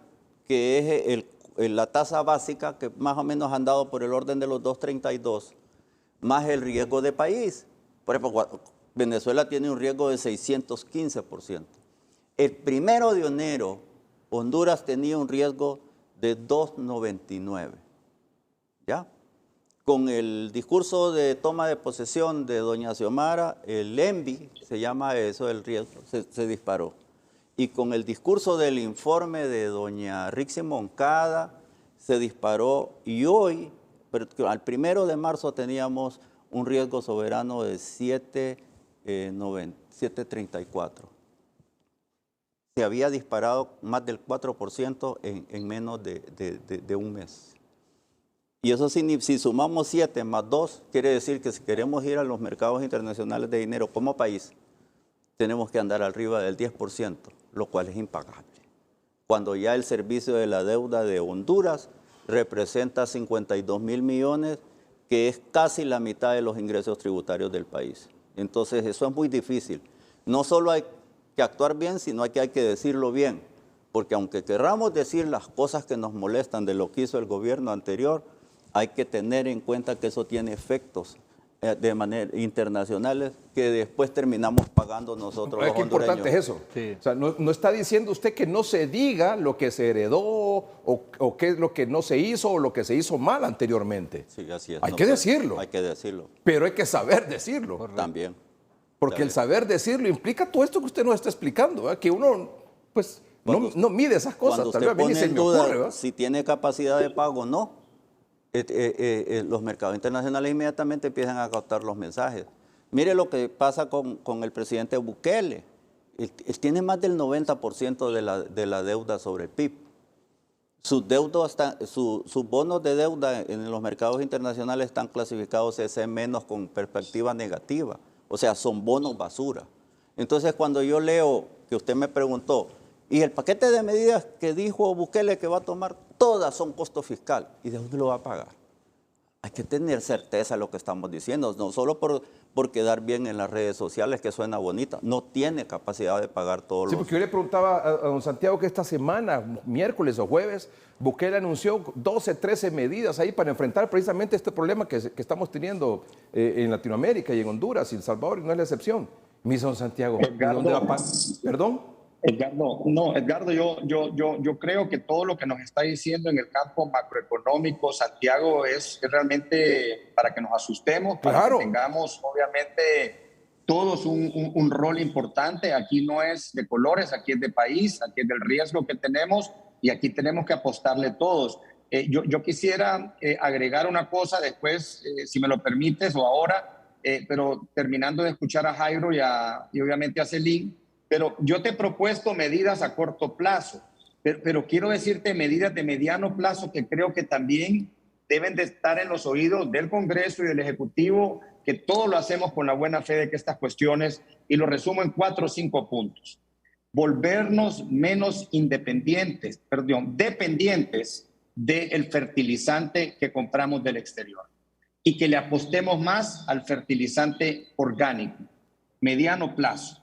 que es la tasa básica, que más o menos han dado por el orden de los 2.32, más el riesgo de país. Por ejemplo, Venezuela tiene un riesgo de 615%. El 1 de enero, Honduras tenía un riesgo de 2.99. ¿Ya? Con el discurso de toma de posesión de doña Xiomara, el ENVI, se llama eso, el riesgo, se disparó. Y con el discurso del informe de doña Rixi Moncada, se disparó. Y hoy, al 1 de marzo, teníamos un riesgo soberano de 7.34. Se había disparado más del 4% en menos de un mes. Y eso, si sumamos 7 más 2, quiere decir que si queremos ir a los mercados internacionales de dinero como país, tenemos que andar arriba del 10%, lo cual es impagable. Cuando ya el servicio de la deuda de Honduras representa 52.000 millones, que es casi la mitad de los ingresos tributarios del país. Entonces, eso es muy difícil. No solo hay que actuar bien, sino hay que decirlo bien. Porque aunque querramos decir las cosas que nos molestan de lo que hizo el gobierno anterior, hay que tener en cuenta que eso tiene efectos de manera internacionales que después terminamos pagando nosotros los hondureños. Qué importante es eso. Sí. O sea, no está diciendo usted que no se diga lo que se heredó o qué es lo que no se hizo o lo que se hizo mal anteriormente. Sí, así es. Hay que decirlo. Hay que decirlo. Pero hay que saber decirlo. También. Porque el saber decirlo implica todo esto que usted nos está explicando, ¿verdad? Que uno, pues, no mide esas cosas. Cuando Tal usted vez a mí pone se en me duda ocurre, ¿verdad? si tiene capacidad de pago o no, los mercados internacionales inmediatamente empiezan a captar los mensajes. Mire lo que pasa con el presidente Bukele. Él tiene más del 90% de la deuda sobre el PIB. Sus bonos de deuda en los mercados internacionales están clasificados CC- con perspectiva negativa. O sea, son bonos basura. Entonces, cuando yo leo que usted me preguntó, y el paquete de medidas que dijo Bukele que va a tomar, todas son costo fiscal. ¿Y de dónde lo va a pagar? Hay que tener certeza de lo que estamos diciendo, no solo por quedar bien en las redes sociales, que suena bonita. No tiene capacidad de pagar todos los... Sí, porque yo le preguntaba a don Santiago que esta semana, miércoles o jueves, Bukele anunció 12, 13 medidas ahí para enfrentar precisamente este problema que estamos teniendo en Latinoamérica y en Honduras y El Salvador, y no es la excepción. Me dice don Santiago, Edgardo, ¿dónde va? ¿Perdón? Edgardo, yo creo que todo lo que nos está diciendo en el campo macroeconómico, Santiago, es realmente para que nos asustemos, para Claro. que tengamos, obviamente, todos un rol importante. Aquí no es de colores, aquí es de país, aquí es del riesgo que tenemos y aquí tenemos que apostarle todos. Yo quisiera agregar una cosa después, si me lo permites, o ahora, pero terminando de escuchar a Jairo y obviamente a Celín. Pero yo te he propuesto medidas a corto plazo, pero quiero decirte medidas de mediano plazo que creo que también deben de estar en los oídos del Congreso y del Ejecutivo, que todo lo hacemos con la buena fe de que estas cuestiones, y lo resumo en 4 o 5 puntos. Volvernos menos dependientes del fertilizante que compramos del exterior y que le apostemos más al fertilizante orgánico, mediano plazo.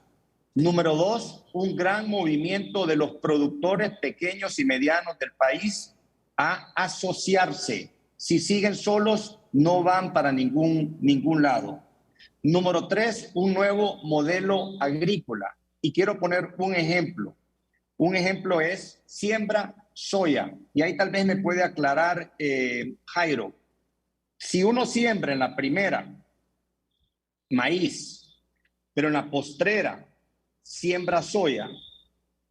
Número 2, un gran movimiento de los productores pequeños y medianos del país a asociarse. Si siguen solos, no van para ningún lado. Número 3, un nuevo modelo agrícola. Y quiero poner un ejemplo. Un ejemplo es siembra soya. Y ahí tal vez me puede aclarar Jairo. Si uno siembra en la primera maíz, pero en la postrera siembra soya,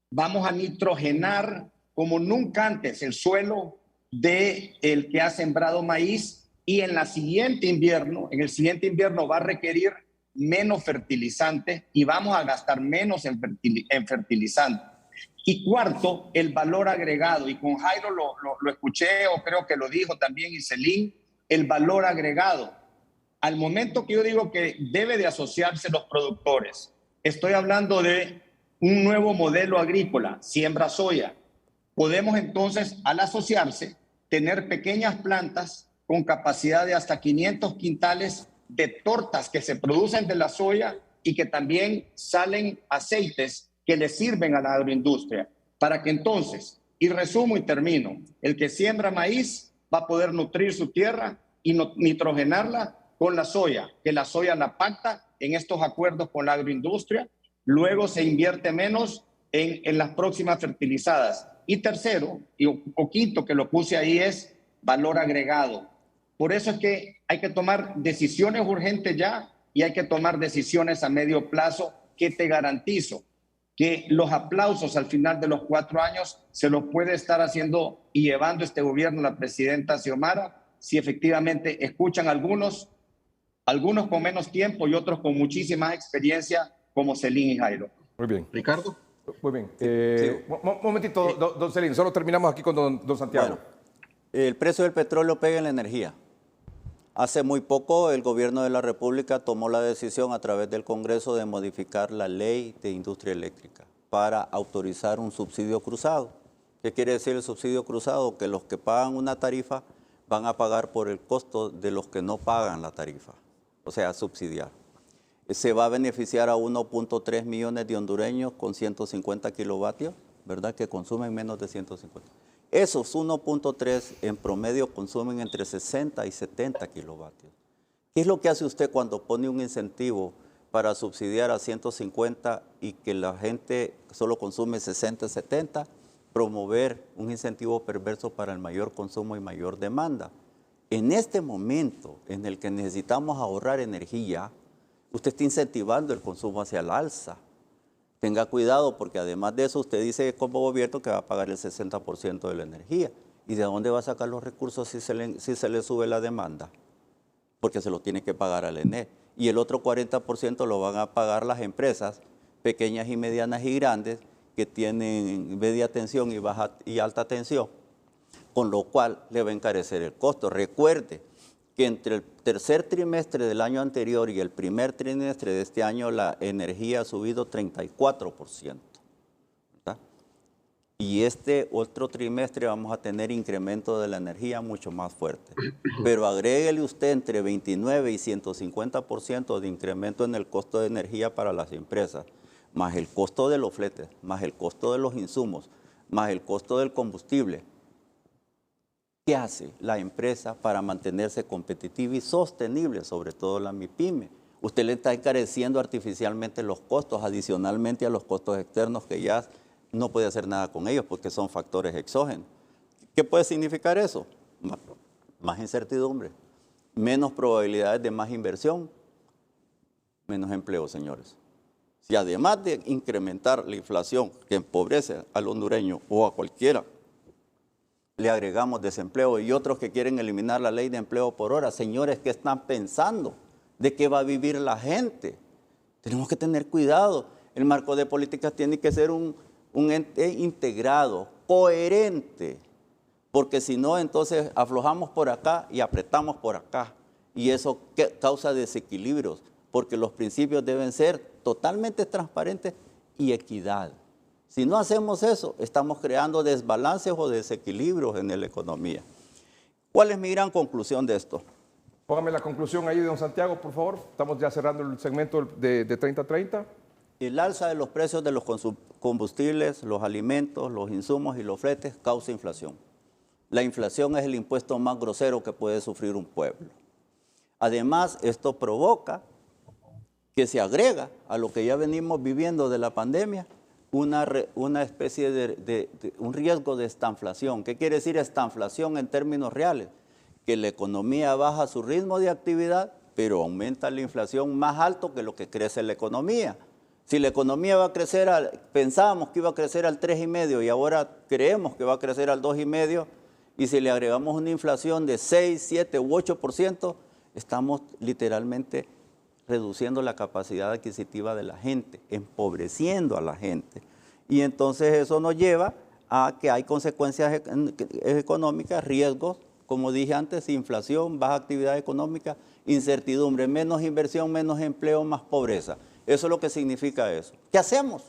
vamos a nitrogenar como nunca antes el suelo del que ha sembrado maíz, y en el siguiente invierno va a requerir menos fertilizante y vamos a gastar menos en fertilizante. Y cuarto, el valor agregado, y con Jairo lo escuché, o creo que lo dijo también Iselín, el valor agregado. Al momento que yo digo que debe de asociarse los productores, estoy hablando de un nuevo modelo agrícola, siembra soya. Podemos entonces, al asociarse, tener pequeñas plantas con capacidad de hasta 500 quintales de tortas que se producen de la soya y que también salen aceites que le sirven a la agroindustria, para que entonces, y resumo y termino, el que siembra maíz va a poder nutrir su tierra y nitrogenarla con la soya, que la soya la pacta en estos acuerdos con la agroindustria, luego se invierte menos en las próximas fertilizadas. Y tercero, o quinto que lo puse ahí, es valor agregado. Por eso es que hay que tomar decisiones urgentes ya y hay que tomar decisiones a medio plazo que te garantizo que los aplausos al final de los 4 años se los puede estar haciendo y llevando este gobierno la presidenta Xiomara, si efectivamente escuchan algunos con menos tiempo y otros con muchísima experiencia, como Celín y Jairo. Muy bien. Ricardo. Muy bien. Un momentito, don Celín, solo terminamos aquí con don Santiago. Bueno, el precio del petróleo pega en la energía. Hace muy poco el gobierno de la República tomó la decisión a través del Congreso de modificar la ley de industria eléctrica para autorizar un subsidio cruzado. ¿Qué quiere decir el subsidio cruzado? Que los que pagan una tarifa van a pagar por el costo de los que no pagan la tarifa, o sea, subsidiar. Se va a beneficiar a 1.3 millones de hondureños con 150 kilovatios, ¿verdad? Que consumen menos de 150. Esos 1.3 en promedio consumen entre 60 y 70 kilovatios. ¿Qué es lo que hace usted cuando pone un incentivo para subsidiar a 150 y que la gente solo consume 60, 70? Promover un incentivo perverso para el mayor consumo y mayor demanda. En este momento en el que necesitamos ahorrar energía, usted está incentivando el consumo hacia el alza. Tenga cuidado porque además de eso usted dice como gobierno que va a pagar el 60% de la energía. ¿Y de dónde va a sacar los recursos si se le sube la demanda? Porque se lo tiene que pagar al ENE. Y el otro 40% lo van a pagar las empresas pequeñas y medianas y grandes que tienen media tensión y baja y alta tensión, con lo cual le va a encarecer el costo. Recuerde que entre el tercer trimestre del año anterior y el primer trimestre de este año la energía ha subido 34%. ¿Verdad? Y este otro trimestre vamos a tener incremento de la energía mucho más fuerte. Pero agréguele usted entre 29 y 150% de incremento en el costo de energía para las empresas, más el costo de los fletes, más el costo de los insumos, más el costo del combustible. ¿Qué hace la empresa para mantenerse competitiva y sostenible, sobre todo la MIPYME? Usted le está encareciendo artificialmente los costos, adicionalmente a los costos externos que ya no puede hacer nada con ellos porque son factores exógenos. ¿Qué puede significar eso? Más incertidumbre, menos probabilidades de más inversión, menos empleo, señores. Si además de incrementar la inflación que empobrece al hondureño o a cualquiera, le agregamos desempleo y otros que quieren eliminar la ley de empleo por hora. Señores, ¿qué están pensando? ¿De qué va a vivir la gente? Tenemos que tener cuidado. El marco de políticas tiene que ser un ente integrado, coherente, porque si no, entonces aflojamos por acá y apretamos por acá. Y eso causa desequilibrios, porque los principios deben ser totalmente transparentes y equidad. Si no hacemos eso, estamos creando desbalances o desequilibrios en la economía. ¿Cuál es mi gran conclusión de esto? Póngame la conclusión ahí, don Santiago, por favor. Estamos ya cerrando el segmento de 30-30. El alza de los precios de los combustibles, los alimentos, los insumos y los fletes causa inflación. La inflación es el impuesto más grosero que puede sufrir un pueblo. Además, esto provoca que se agrega a lo que ya venimos viviendo de la pandemia, una especie de un riesgo de estanflación. ¿Qué quiere decir estanflación en términos reales? Que la economía baja su ritmo de actividad, pero aumenta la inflación más alto que lo que crece la economía. Si la economía va a crecer, pensábamos que iba a crecer al 3,5% y ahora creemos que va a crecer al 2,5%, y si le agregamos una inflación de 6, 7 u 8%, estamos literalmente reduciendo la capacidad adquisitiva de la gente, empobreciendo a la gente. Y entonces eso nos lleva a que hay consecuencias económicas, riesgos, como dije antes, inflación, baja actividad económica, incertidumbre, menos inversión, menos empleo, más pobreza. Eso es lo que significa eso. ¿Qué hacemos?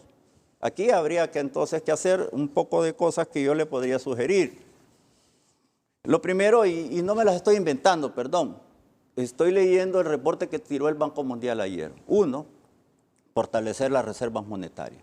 Aquí habría que entonces que hacer un poco de cosas que yo le podría sugerir. Lo primero, y no me las estoy inventando, perdón, estoy leyendo el reporte que tiró el Banco Mundial ayer. Uno, fortalecer las reservas monetarias.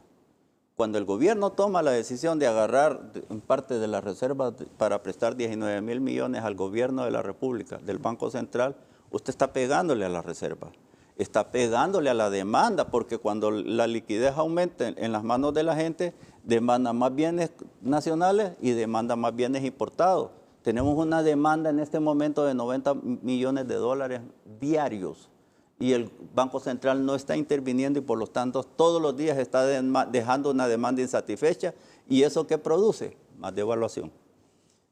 Cuando el gobierno toma la decisión de agarrar en parte de las reservas para prestar 19.000 millones al gobierno de la República, del Banco Central, usted está pegándole a las reservas, está pegándole a la demanda, porque cuando la liquidez aumenta en las manos de la gente, demanda más bienes nacionales y demanda más bienes importados. Tenemos una demanda en este momento de 90 millones de dólares diarios. Y el Banco Central no está interviniendo y por lo tanto todos los días está dejando una demanda insatisfecha. ¿Y eso qué produce? Más devaluación.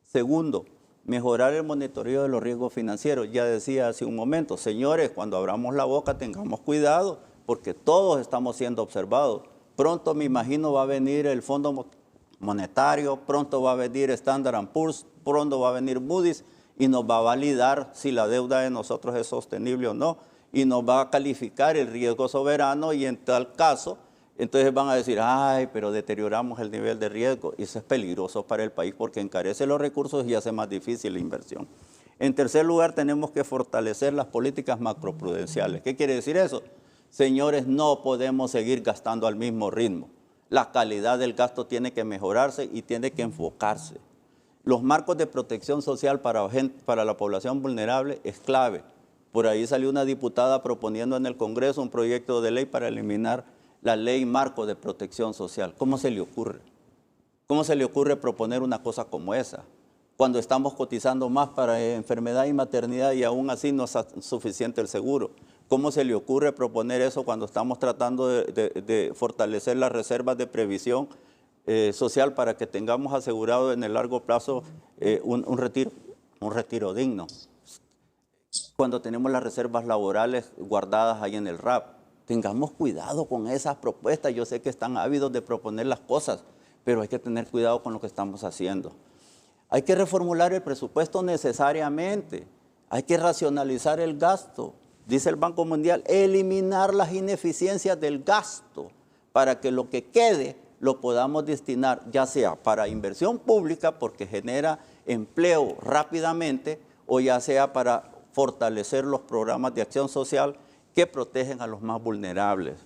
Segundo, mejorar el monitoreo de los riesgos financieros. Ya decía hace un momento, señores, cuando abramos la boca tengamos cuidado porque todos estamos siendo observados. Pronto me imagino va a venir el Fondo Monetario, pronto va a venir Standard & Poor's, pronto va a venir Moody's y nos va a validar si la deuda de nosotros es sostenible o no. Y nos va a calificar el riesgo soberano y en tal caso, entonces van a decir, ay, pero deterioramos el nivel de riesgo. Y eso es peligroso para el país porque encarece los recursos y hace más difícil la inversión. En tercer lugar, tenemos que fortalecer las políticas macroprudenciales. ¿Qué quiere decir eso? Señores, no podemos seguir gastando al mismo ritmo. La calidad del gasto tiene que mejorarse y tiene que enfocarse. Los marcos de protección social para la población vulnerable es clave. Por ahí salió una diputada proponiendo en el Congreso un proyecto de ley para eliminar la ley marco de protección social. ¿Cómo se le ocurre? ¿Cómo se le ocurre proponer una cosa como esa? Cuando estamos cotizando más para enfermedad y maternidad y aún así no es suficiente el seguro. ¿Cómo se le ocurre proponer eso cuando estamos tratando de fortalecer las reservas de previsión social para que tengamos asegurado en el largo plazo un retiro digno? Cuando tenemos las reservas laborales guardadas ahí en el RAP. Tengamos cuidado con esas propuestas. Yo sé que están ávidos de proponer las cosas, pero hay que tener cuidado con lo que estamos haciendo. Hay que reformular el presupuesto necesariamente. Hay que racionalizar el gasto. Dice el Banco Mundial, eliminar las ineficiencias del gasto para que lo que quede lo podamos destinar ya sea para inversión pública porque genera empleo rápidamente o ya sea para fortalecer los programas de acción social que protegen a los más vulnerables,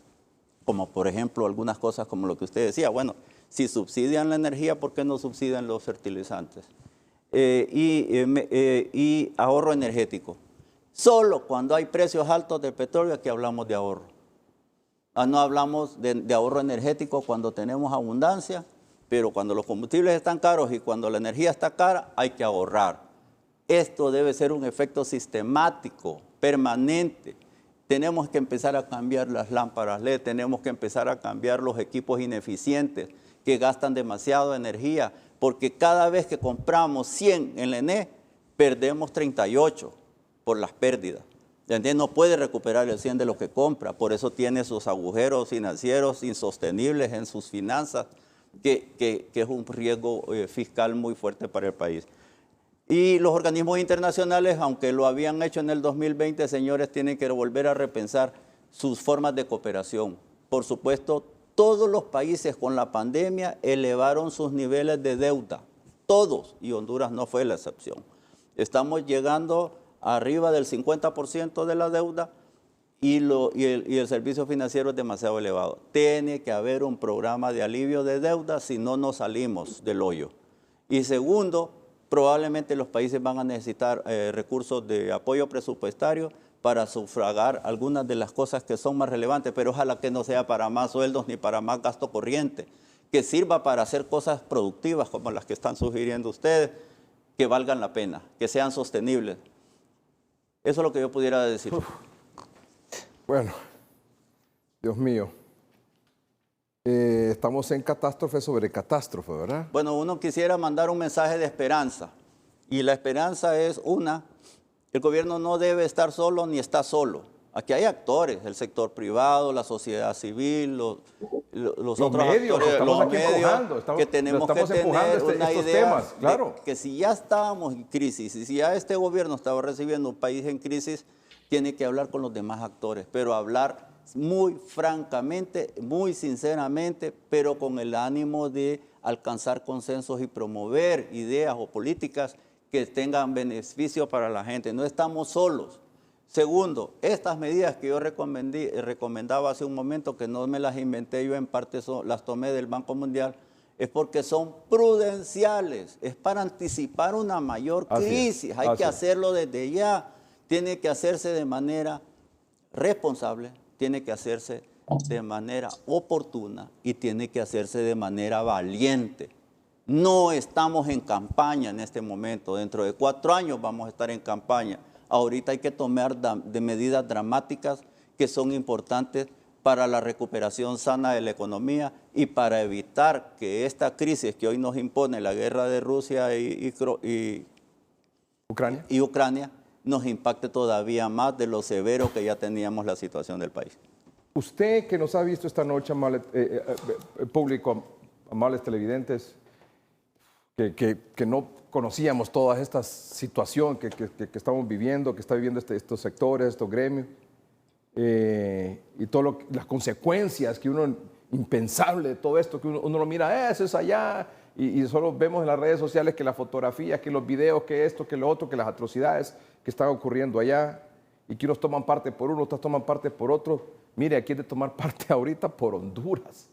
como por ejemplo algunas cosas como lo que usted decía, bueno, si subsidian la energía, ¿por qué no subsidian los fertilizantes? Y ahorro energético. Solo cuando hay precios altos de petróleo aquí hablamos de ahorro. No hablamos de ahorro energético cuando tenemos abundancia, pero cuando los combustibles están caros y cuando la energía está cara, hay que ahorrar. Esto debe ser un efecto sistemático, permanente. Tenemos que empezar a cambiar las lámparas LED, tenemos que empezar a cambiar los equipos ineficientes que gastan demasiada energía, porque cada vez que compramos 100 en la ENE, perdemos 38 por las pérdidas. La ENE no puede recuperar el 100 de lo que compra, por eso tiene sus agujeros financieros insostenibles en sus finanzas, que es un riesgo fiscal muy fuerte para el país. Y los organismos internacionales, aunque lo habían hecho en el 2020, señores, tienen que volver a repensar sus formas de cooperación. Por supuesto, todos los países con la pandemia elevaron sus niveles de deuda, todos, y Honduras no fue la excepción. Estamos llegando arriba del 50% de la deuda y el servicio financiero es demasiado elevado. Tiene que haber un programa de alivio de deuda, si no nos salimos del hoyo. Y segundo, probablemente los países van a necesitar recursos de apoyo presupuestario para sufragar algunas de las cosas que son más relevantes, pero ojalá que no sea para más sueldos ni para más gasto corriente, que sirva para hacer cosas productivas como las que están sugiriendo ustedes, que valgan la pena, que sean sostenibles. Eso es lo que yo pudiera decir. Bueno, Dios mío. Estamos en catástrofe sobre catástrofe, ¿verdad? Bueno, uno quisiera mandar un mensaje de esperanza. Y la esperanza es el gobierno no debe estar solo ni está solo. Aquí hay actores, el sector privado, la sociedad civil, los otros medios, actores, estamos los aquí medios, empujando, que tenemos que tener una estos idea temas, claro. de que si ya estábamos en crisis y si ya este gobierno estaba recibiendo un país en crisis, tiene que hablar con los demás actores, pero hablar muy francamente, muy sinceramente, pero con el ánimo de alcanzar consensos y promover ideas o políticas que tengan beneficio para la gente. No estamos solos. Segundo, estas medidas que yo recomendaba hace un momento, que no me las inventé yo, en parte las tomé del Banco Mundial, es porque son prudenciales, es para anticipar una mayor crisis. Hay que hacerlo desde ya, tiene que hacerse de manera responsable, tiene que hacerse de manera oportuna y tiene que hacerse de manera valiente. No estamos en campaña en este momento, dentro de 4 años vamos a estar en campaña. Ahorita hay que tomar de medidas dramáticas que son importantes para la recuperación sana de la economía y para evitar que esta crisis que hoy nos impone la guerra de Rusia y Ucrania nos impacte todavía más de lo severo que ya teníamos la situación del país. Usted que nos ha visto esta noche, público, amables televidentes, que no conocíamos toda esta situación que estamos viviendo, que está viviendo estos sectores, estos gremios, y todas las consecuencias que uno, impensable de todo esto, que uno lo mira, eso es allá, y solo vemos en las redes sociales que las fotografías, que los videos, que esto, que lo otro, que las atrocidades que están ocurriendo allá, y que unos toman parte por uno, otros toman parte por otro. Mire, aquí es de tomar parte ahorita por Honduras.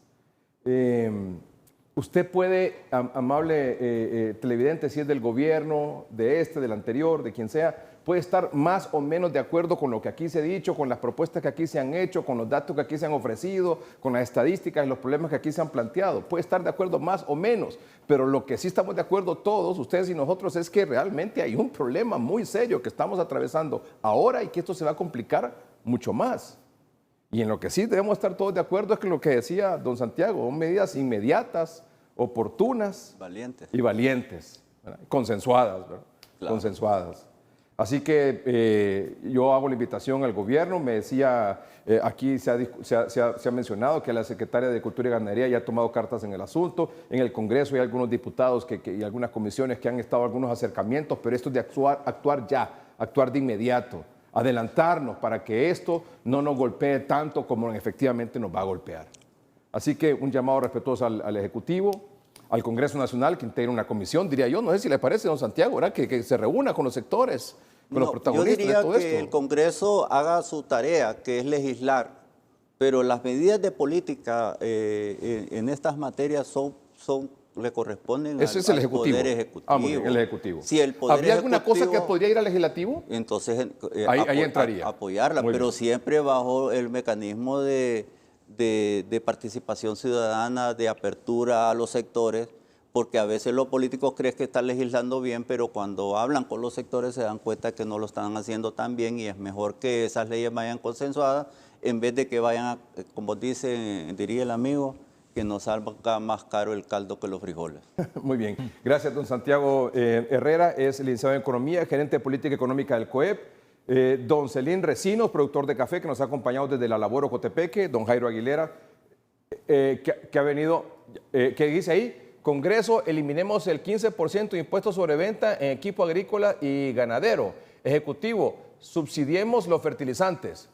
Usted puede, amable televidente, si es del gobierno, del anterior, de quien sea, puede estar más o menos de acuerdo con lo que aquí se ha dicho, con las propuestas que aquí se han hecho, con los datos que aquí se han ofrecido, con las estadísticas y los problemas que aquí se han planteado. Puede estar de acuerdo más o menos, pero lo que sí estamos de acuerdo todos, ustedes y nosotros, es que realmente hay un problema muy serio que estamos atravesando ahora y que esto se va a complicar mucho más. Y en lo que sí debemos estar todos de acuerdo es que lo que decía don Santiago, son medidas inmediatas, oportunas y valientes, ¿verdad? Consensuadas, ¿verdad? Claro. Consensuadas. Así que yo hago la invitación al gobierno. Me decía, aquí se ha mencionado que la secretaria de Cultura y Ganadería ya ha tomado cartas en el asunto. En el Congreso hay algunos diputados y algunas comisiones que han estado algunos acercamientos, pero esto es de actuar ya, actuar de inmediato, adelantarnos para que esto no nos golpee tanto como efectivamente nos va a golpear. Así que un llamado respetuoso al Ejecutivo, al Congreso Nacional, que integra una comisión, diría yo, no sé si le parece, don Santiago, ¿verdad? Que se reúna con los sectores, con los protagonistas de todo esto. Yo diría que el Congreso haga su tarea, que es legislar, pero las medidas de política en estas materias le corresponden al Poder Ejecutivo. Ah, muy bien, el Ejecutivo. Si el Poder ¿Habría alguna cosa que podría ir al Legislativo? Entonces, ahí entraría. Apoyarla, pero siempre bajo el mecanismo de participación ciudadana, de apertura a los sectores, porque a veces los políticos creen que están legislando bien, pero cuando hablan con los sectores se dan cuenta que no lo están haciendo tan bien y es mejor que esas leyes vayan consensuadas en vez de que vayan, como diría el amigo, que nos salga más caro el caldo que los frijoles. Muy bien. Gracias, don Santiago Herrera, es licenciado en Economía, gerente de Política Económica del COEP. Don Celín Recinos, productor de café, que nos ha acompañado desde la Labor Ocotepeque. Don Jairo Aguilera, que ha venido, que dice ahí, Congreso, eliminemos el 15% de impuestos sobre venta en equipo agrícola y ganadero. Ejecutivo, subsidiemos los fertilizantes.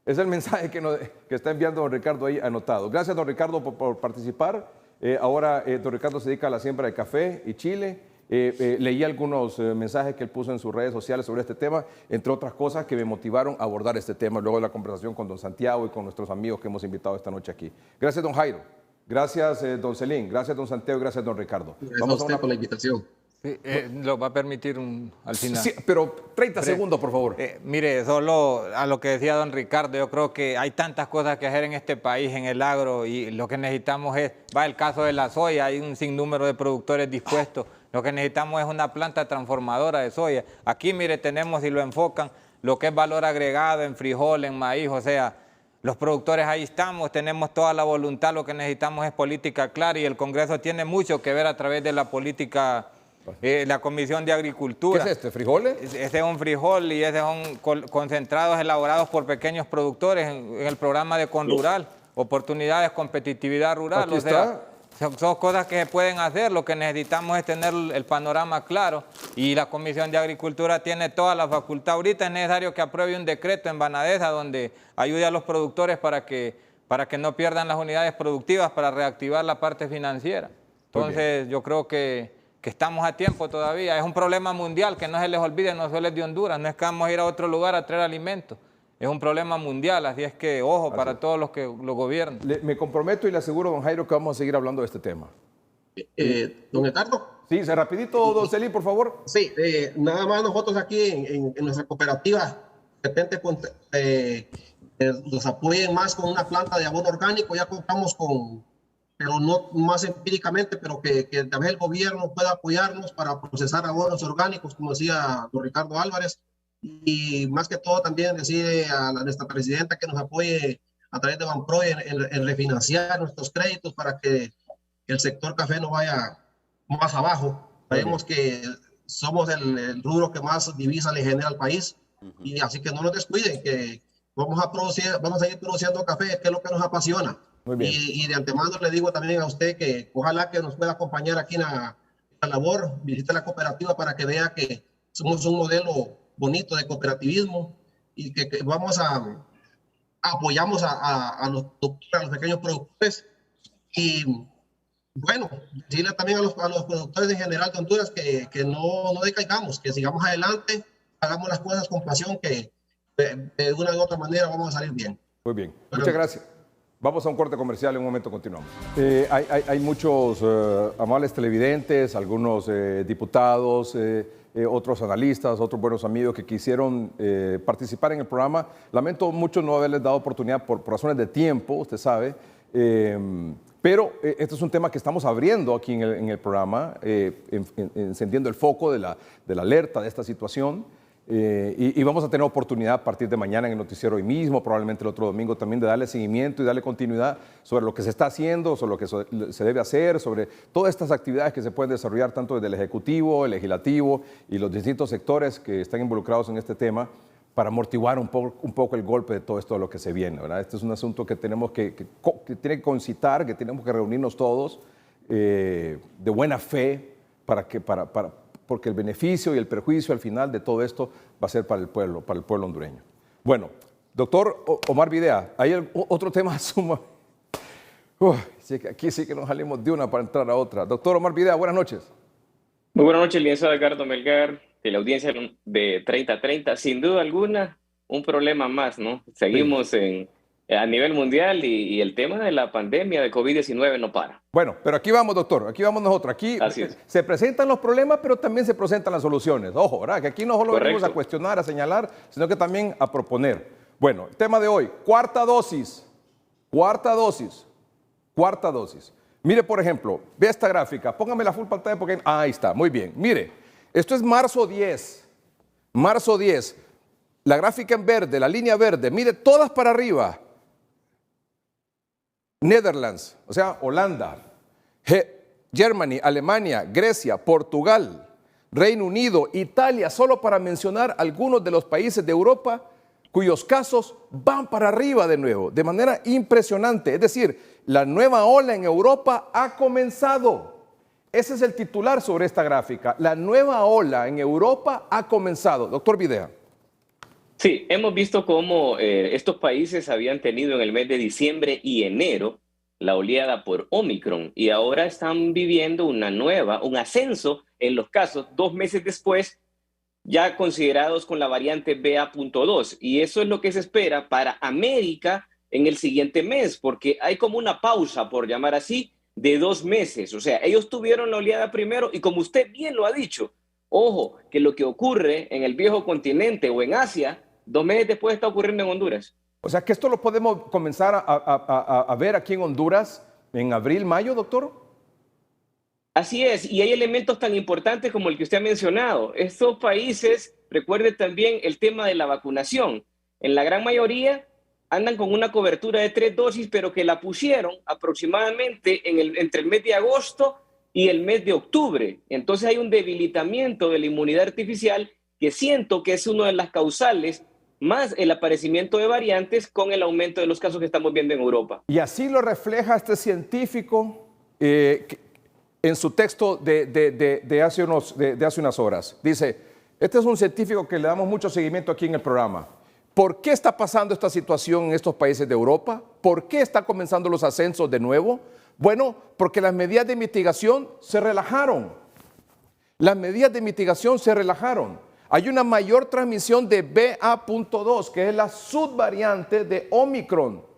Es el mensaje que está enviando don Ricardo ahí anotado. Gracias, don Ricardo, por participar. Ahora, don Ricardo se dedica a la siembra de café y chile. Leí algunos mensajes que él puso en sus redes sociales sobre este tema, entre otras cosas que me motivaron a abordar este tema luego de la conversación con don Santiago y con nuestros amigos que hemos invitado esta noche aquí. Gracias, don Jairo. Gracias, don Celín. Gracias, don Santiago. Gracias, don Ricardo. Gracias a usted por la invitación. Sí, lo va a permitir al final. Sí, pero 30 segundos, por favor. Mire, solo a lo que decía don Ricardo, yo creo que hay tantas cosas que hacer en este país, en el agro, y lo que necesitamos va el caso de la soya, hay un sinnúmero de productores dispuestos. Lo que necesitamos es una planta transformadora de soya. Aquí, mire, tenemos, si lo enfocan, lo que es valor agregado en frijol, en maíz, o sea, los productores ahí estamos, tenemos toda la voluntad, lo que necesitamos es política clara y el Congreso tiene mucho que ver a través de la política, la Comisión de Agricultura. ¿Qué es este, frijoles? Ese es un frijol y ese son concentrados elaborados por pequeños productores en el programa de Conrural, oportunidades, competitividad rural. Aquí está. Son cosas que se pueden hacer, lo que necesitamos es tener el panorama claro y la Comisión de Agricultura tiene toda la facultad. Ahorita es necesario que apruebe un decreto en Banadesa donde ayude a los productores para que no pierdan las unidades productivas, para reactivar la parte financiera. Entonces yo creo que que estamos a tiempo todavía. Es un problema mundial, que no se les olvide, no solo es de Honduras, no es que vamos a ir a otro lugar a traer alimentos. Es un problema mundial, así es que ojo para todos los que lo gobiernan. Me comprometo y le aseguro, don Jairo, que vamos a seguir hablando de este tema. Don Ricardo. Sí, rapidito, don Celín, por favor. Sí, nada más nosotros aquí en nuestra cooperativa, de repente nos apoyen más con una planta de abono orgánico, ya contamos con, pero no más empíricamente, pero que también el gobierno pueda apoyarnos para procesar abonos orgánicos, como decía don Ricardo Álvarez, y más que todo también decir a nuestra presidenta que nos apoye a través de Banpro en refinanciar nuestros créditos para que el sector café no vaya más abajo. Sabemos que somos el rubro que más divisa le genera al país, y así que no nos descuiden, que vamos a seguir produciendo café, que es lo que nos apasiona. Muy bien. Y de antemano le digo también a usted que ojalá que nos pueda acompañar aquí en la labor, visite la cooperativa para que vea que somos un modelo bonito de cooperativismo y que apoyamos a los pequeños productores. Y bueno, decirle también a los productores en general de Honduras que no decaigamos, que sigamos adelante, hagamos las cosas con pasión, que de una u otra manera vamos a salir bien. Muy bien, muchas gracias. Vamos a un corte comercial, en un momento continuamos. Hay muchos amables televidentes, algunos diputados, otros analistas, otros buenos amigos que quisieron participar en el programa. Lamento mucho no haberles dado oportunidad por razones de tiempo, usted sabe, pero este es un tema que estamos abriendo aquí en el programa, encendiendo el foco de la alerta de esta situación. Y vamos a tener oportunidad a partir de mañana en el noticiero hoy mismo, probablemente el otro domingo también, de darle seguimiento y darle continuidad sobre lo que se está haciendo, sobre lo que se debe hacer, sobre todas estas actividades que se pueden desarrollar tanto desde el Ejecutivo, el Legislativo y los distintos sectores que están involucrados en este tema para amortiguar un poco el golpe de todo esto de lo que se viene, ¿verdad? Este es un asunto que tenemos que tiene que concitar, que tenemos que reunirnos todos de buena fe porque el beneficio y el perjuicio al final de todo esto va a ser para el pueblo hondureño. Bueno, doctor Omar Videa, hay otro tema suma. Aquí sí que nos salimos de una para entrar a otra. Doctor Omar Videa, buenas noches. Muy buenas noches, licenciado Edgardo Melgar, de la audiencia de 3030. Sin duda alguna, un problema más, ¿no? Seguimos a nivel mundial y el tema de la pandemia de COVID-19 no para. Bueno, pero aquí vamos, doctor, aquí vamos nosotros. Aquí se presentan los problemas, pero también se presentan las soluciones. Ojo, ¿verdad? Que aquí no solo venimos a cuestionar, a señalar, sino que también a proponer. Bueno, el tema de hoy, cuarta dosis. Mire, por ejemplo, vea esta gráfica, póngame la full pantalla porque ahí está, muy bien. Mire, esto es marzo 10. Marzo 10. La gráfica en verde, la línea verde, mire, todas para arriba. Netherlands, o sea, Holanda, Germany, Alemania, Grecia, Portugal, Reino Unido, Italia, solo para mencionar algunos de los países de Europa cuyos casos van para arriba de nuevo, de manera impresionante. Es decir, la nueva ola en Europa ha comenzado. Ese es el titular sobre esta gráfica. La nueva ola en Europa ha comenzado. Doctor Videa. Sí, hemos visto cómo estos países habían tenido en el mes de diciembre y enero la oleada por Omicron y ahora están viviendo un ascenso en los casos 2 meses después, ya considerados con la variante BA.2. Y eso es lo que se espera para América en el siguiente mes, porque hay como una pausa, por llamar así, de 2 meses. O sea, ellos tuvieron la oleada primero y como usted bien lo ha dicho, ojo, que lo que ocurre en el viejo continente o en Asia, 2 meses después está ocurriendo en Honduras. O sea, que esto lo podemos comenzar a ver aquí en Honduras en abril, mayo, doctor. Así es, y hay elementos tan importantes como el que usted ha mencionado. Estos países, recuerde también el tema de la vacunación. En la gran mayoría andan con una cobertura de 3 dosis, pero que la pusieron aproximadamente entre el mes de agosto y el mes de octubre. Entonces hay un debilitamiento de la inmunidad artificial que siento que es una de las causales, más el aparecimiento de variantes con el aumento de los casos que estamos viendo en Europa. Y así lo refleja este científico en su texto de hace unas horas. Dice, este es un científico que le damos mucho seguimiento aquí en el programa. ¿Por qué está pasando esta situación en estos países de Europa? ¿Por qué están comenzando los ascensos de nuevo? Bueno, porque las medidas de mitigación se relajaron. Las medidas de mitigación se relajaron. Hay una mayor transmisión de BA.2, que es la subvariante de Omicron.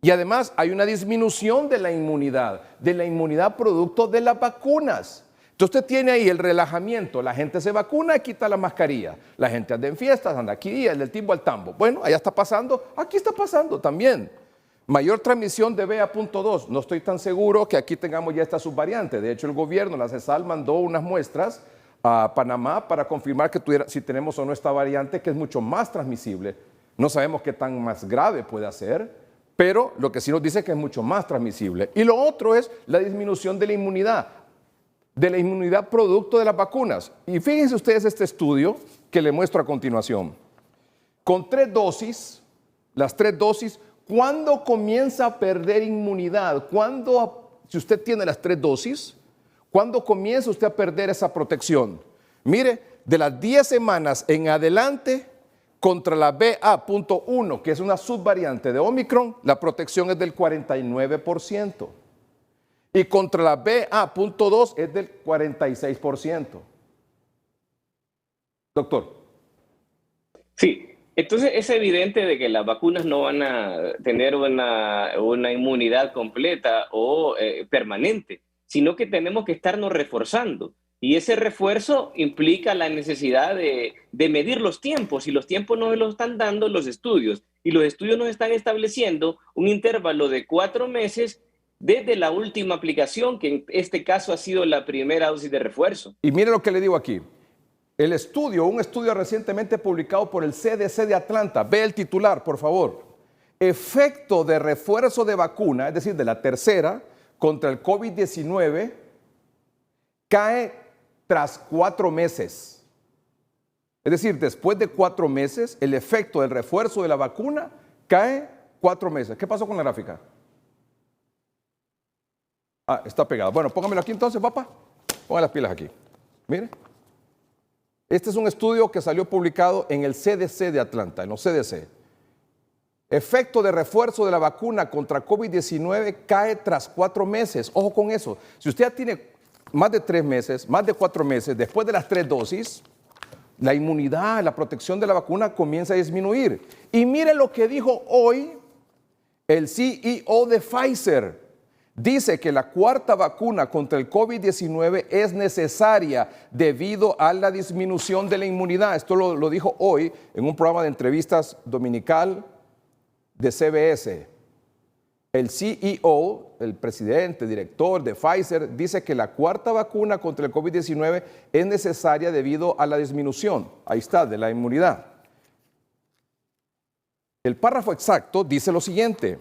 Y además hay una disminución de la inmunidad producto de las vacunas. Entonces usted tiene ahí el relajamiento, la gente se vacuna y quita la mascarilla, la gente anda en fiestas, anda aquí, del timbo al tambo. Bueno, allá está pasando, aquí está pasando también. Mayor transmisión de BA.2, no estoy tan seguro que aquí tengamos ya esta subvariante. De hecho, el gobierno, la CESAL, mandó unas muestras a Panamá para confirmar que si tenemos o no esta variante, que es mucho más transmisible. No sabemos qué tan más grave puede ser, pero lo que sí nos dice es que es mucho más transmisible. Y lo otro es la disminución de la inmunidad producto de las vacunas. Y fíjense ustedes este estudio que le muestro a continuación. Con 3 dosis, las 3 dosis, ¿cuándo comienza a perder inmunidad? Si usted tiene las 3 dosis, ¿cuándo comienza usted a perder esa protección? Mire, de las 10 semanas en adelante, contra la BA.1, que es una subvariante de Omicron, la protección es del 49%. Y contra la BA.2 es del 46%. Doctor. Sí, entonces es evidente de que las vacunas no van a tener una inmunidad completa o permanente, sino que tenemos que estarnos reforzando. Y ese refuerzo implica la necesidad de medir los tiempos, y los tiempos nos los están dando los estudios. Y los estudios nos están estableciendo un intervalo de 4 meses desde la última aplicación, que en este caso ha sido la primera dosis de refuerzo. Y mire lo que le digo aquí. Un estudio recientemente publicado por el CDC de Atlanta. Ve el titular, por favor. Efecto de refuerzo de vacuna, es decir, de la tercera, contra el COVID-19, cae tras 4 meses. Es decir, después de 4 meses, el efecto del refuerzo de la vacuna cae 4 meses. ¿Qué pasó con la gráfica? Ah, está pegada. Bueno, póngamelo aquí entonces, papá. Ponga las pilas aquí. Mire. Este es un estudio que salió publicado en el CDC de Atlanta, en los CDC. Efecto de refuerzo de la vacuna contra COVID-19 cae tras 4 meses. Ojo con eso. Si usted ya tiene más de 3 meses, más de 4 meses, después de las 3 dosis, la inmunidad, la protección de la vacuna comienza a disminuir. Y mire lo que dijo hoy el CEO de Pfizer. Dice que la 4ª vacuna contra el COVID-19 es necesaria debido a la disminución de la inmunidad. Esto lo dijo hoy en un programa de entrevistas dominical de CBS. El CEO, el presidente, director de Pfizer, dice que la 4ª vacuna contra el COVID-19 es necesaria debido a la disminución, ahí está, de la inmunidad. El párrafo exacto dice lo siguiente.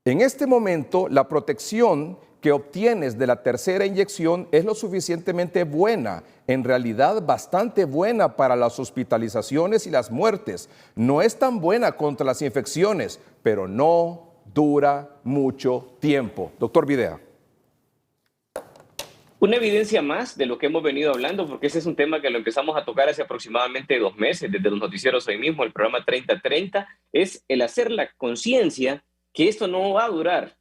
En este momento, la protección que obtienes de la tercera inyección es lo suficientemente buena, en realidad bastante buena para las hospitalizaciones y las muertes. No es tan buena contra las infecciones, pero no dura mucho tiempo. Doctor Videa. Una evidencia más de lo que hemos venido hablando, porque ese es un tema que lo empezamos a tocar hace aproximadamente 2 meses, desde los noticieros hoy mismo, el programa 3030, es el hacer la conciencia que esto no va a durar,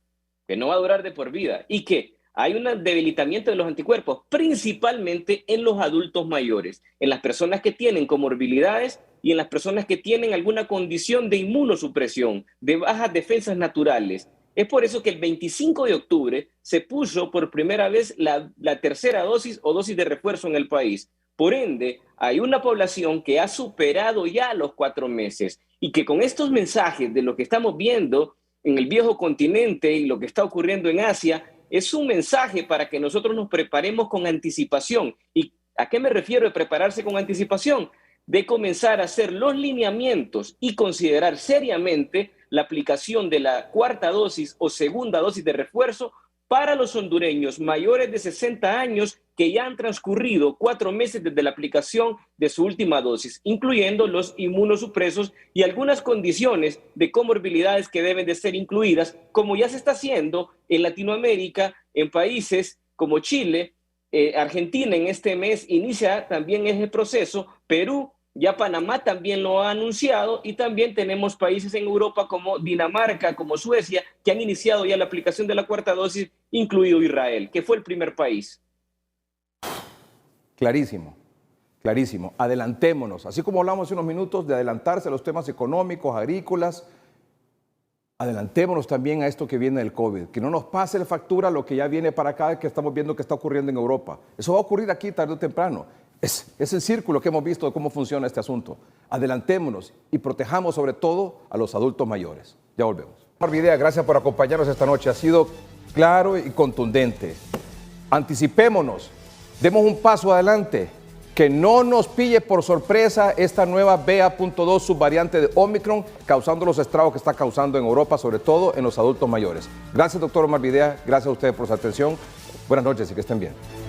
que no va a durar de por vida y que hay un debilitamiento de los anticuerpos, principalmente en los adultos mayores, en las personas que tienen comorbilidades y en las personas que tienen alguna condición de inmunosupresión, de bajas defensas naturales. Es por eso que el 25 de octubre se puso por primera vez la tercera dosis o dosis de refuerzo en el país. Por ende, hay una población que ha superado ya los 4 meses y que con estos mensajes de lo que estamos viendo en el viejo continente y lo que está ocurriendo en Asia, es un mensaje para que nosotros nos preparemos con anticipación. ¿Y a qué me refiero de prepararse con anticipación? De comenzar a hacer los lineamientos y considerar seriamente la aplicación de la 4ª dosis o segunda dosis de refuerzo para los hondureños mayores de 60 años que ya han transcurrido 4 meses desde la aplicación de su última dosis, incluyendo los inmunosupresos y algunas condiciones de comorbilidades que deben de ser incluidas, como ya se está haciendo en Latinoamérica, en países como Chile, Argentina en este mes inicia también ese proceso, Perú, ya Panamá también lo ha anunciado y también tenemos países en Europa como Dinamarca, como Suecia, que han iniciado ya la aplicación de la 4ª dosis, incluido Israel, que fue el primer país. Clarísimo, clarísimo. Adelantémonos. Así como hablamos hace unos minutos de adelantarse a los temas económicos, agrícolas, adelantémonos también a esto que viene del COVID. Que no nos pase la factura lo que ya viene para acá, que estamos viendo que está ocurriendo en Europa. Eso va a ocurrir aquí tarde o temprano. Es el círculo que hemos visto de cómo funciona este asunto. Adelantémonos y protejamos sobre todo a los adultos mayores. Ya volvemos. Omar Videa, gracias por acompañarnos esta noche. Ha sido claro y contundente. Anticipémonos, demos un paso adelante. Que no nos pille por sorpresa esta nueva BA.2 subvariante de Omicron, causando los estragos que está causando en Europa, sobre todo en los adultos mayores. Gracias, doctor Omar Videa. Gracias a ustedes por su atención. Buenas noches y que estén bien.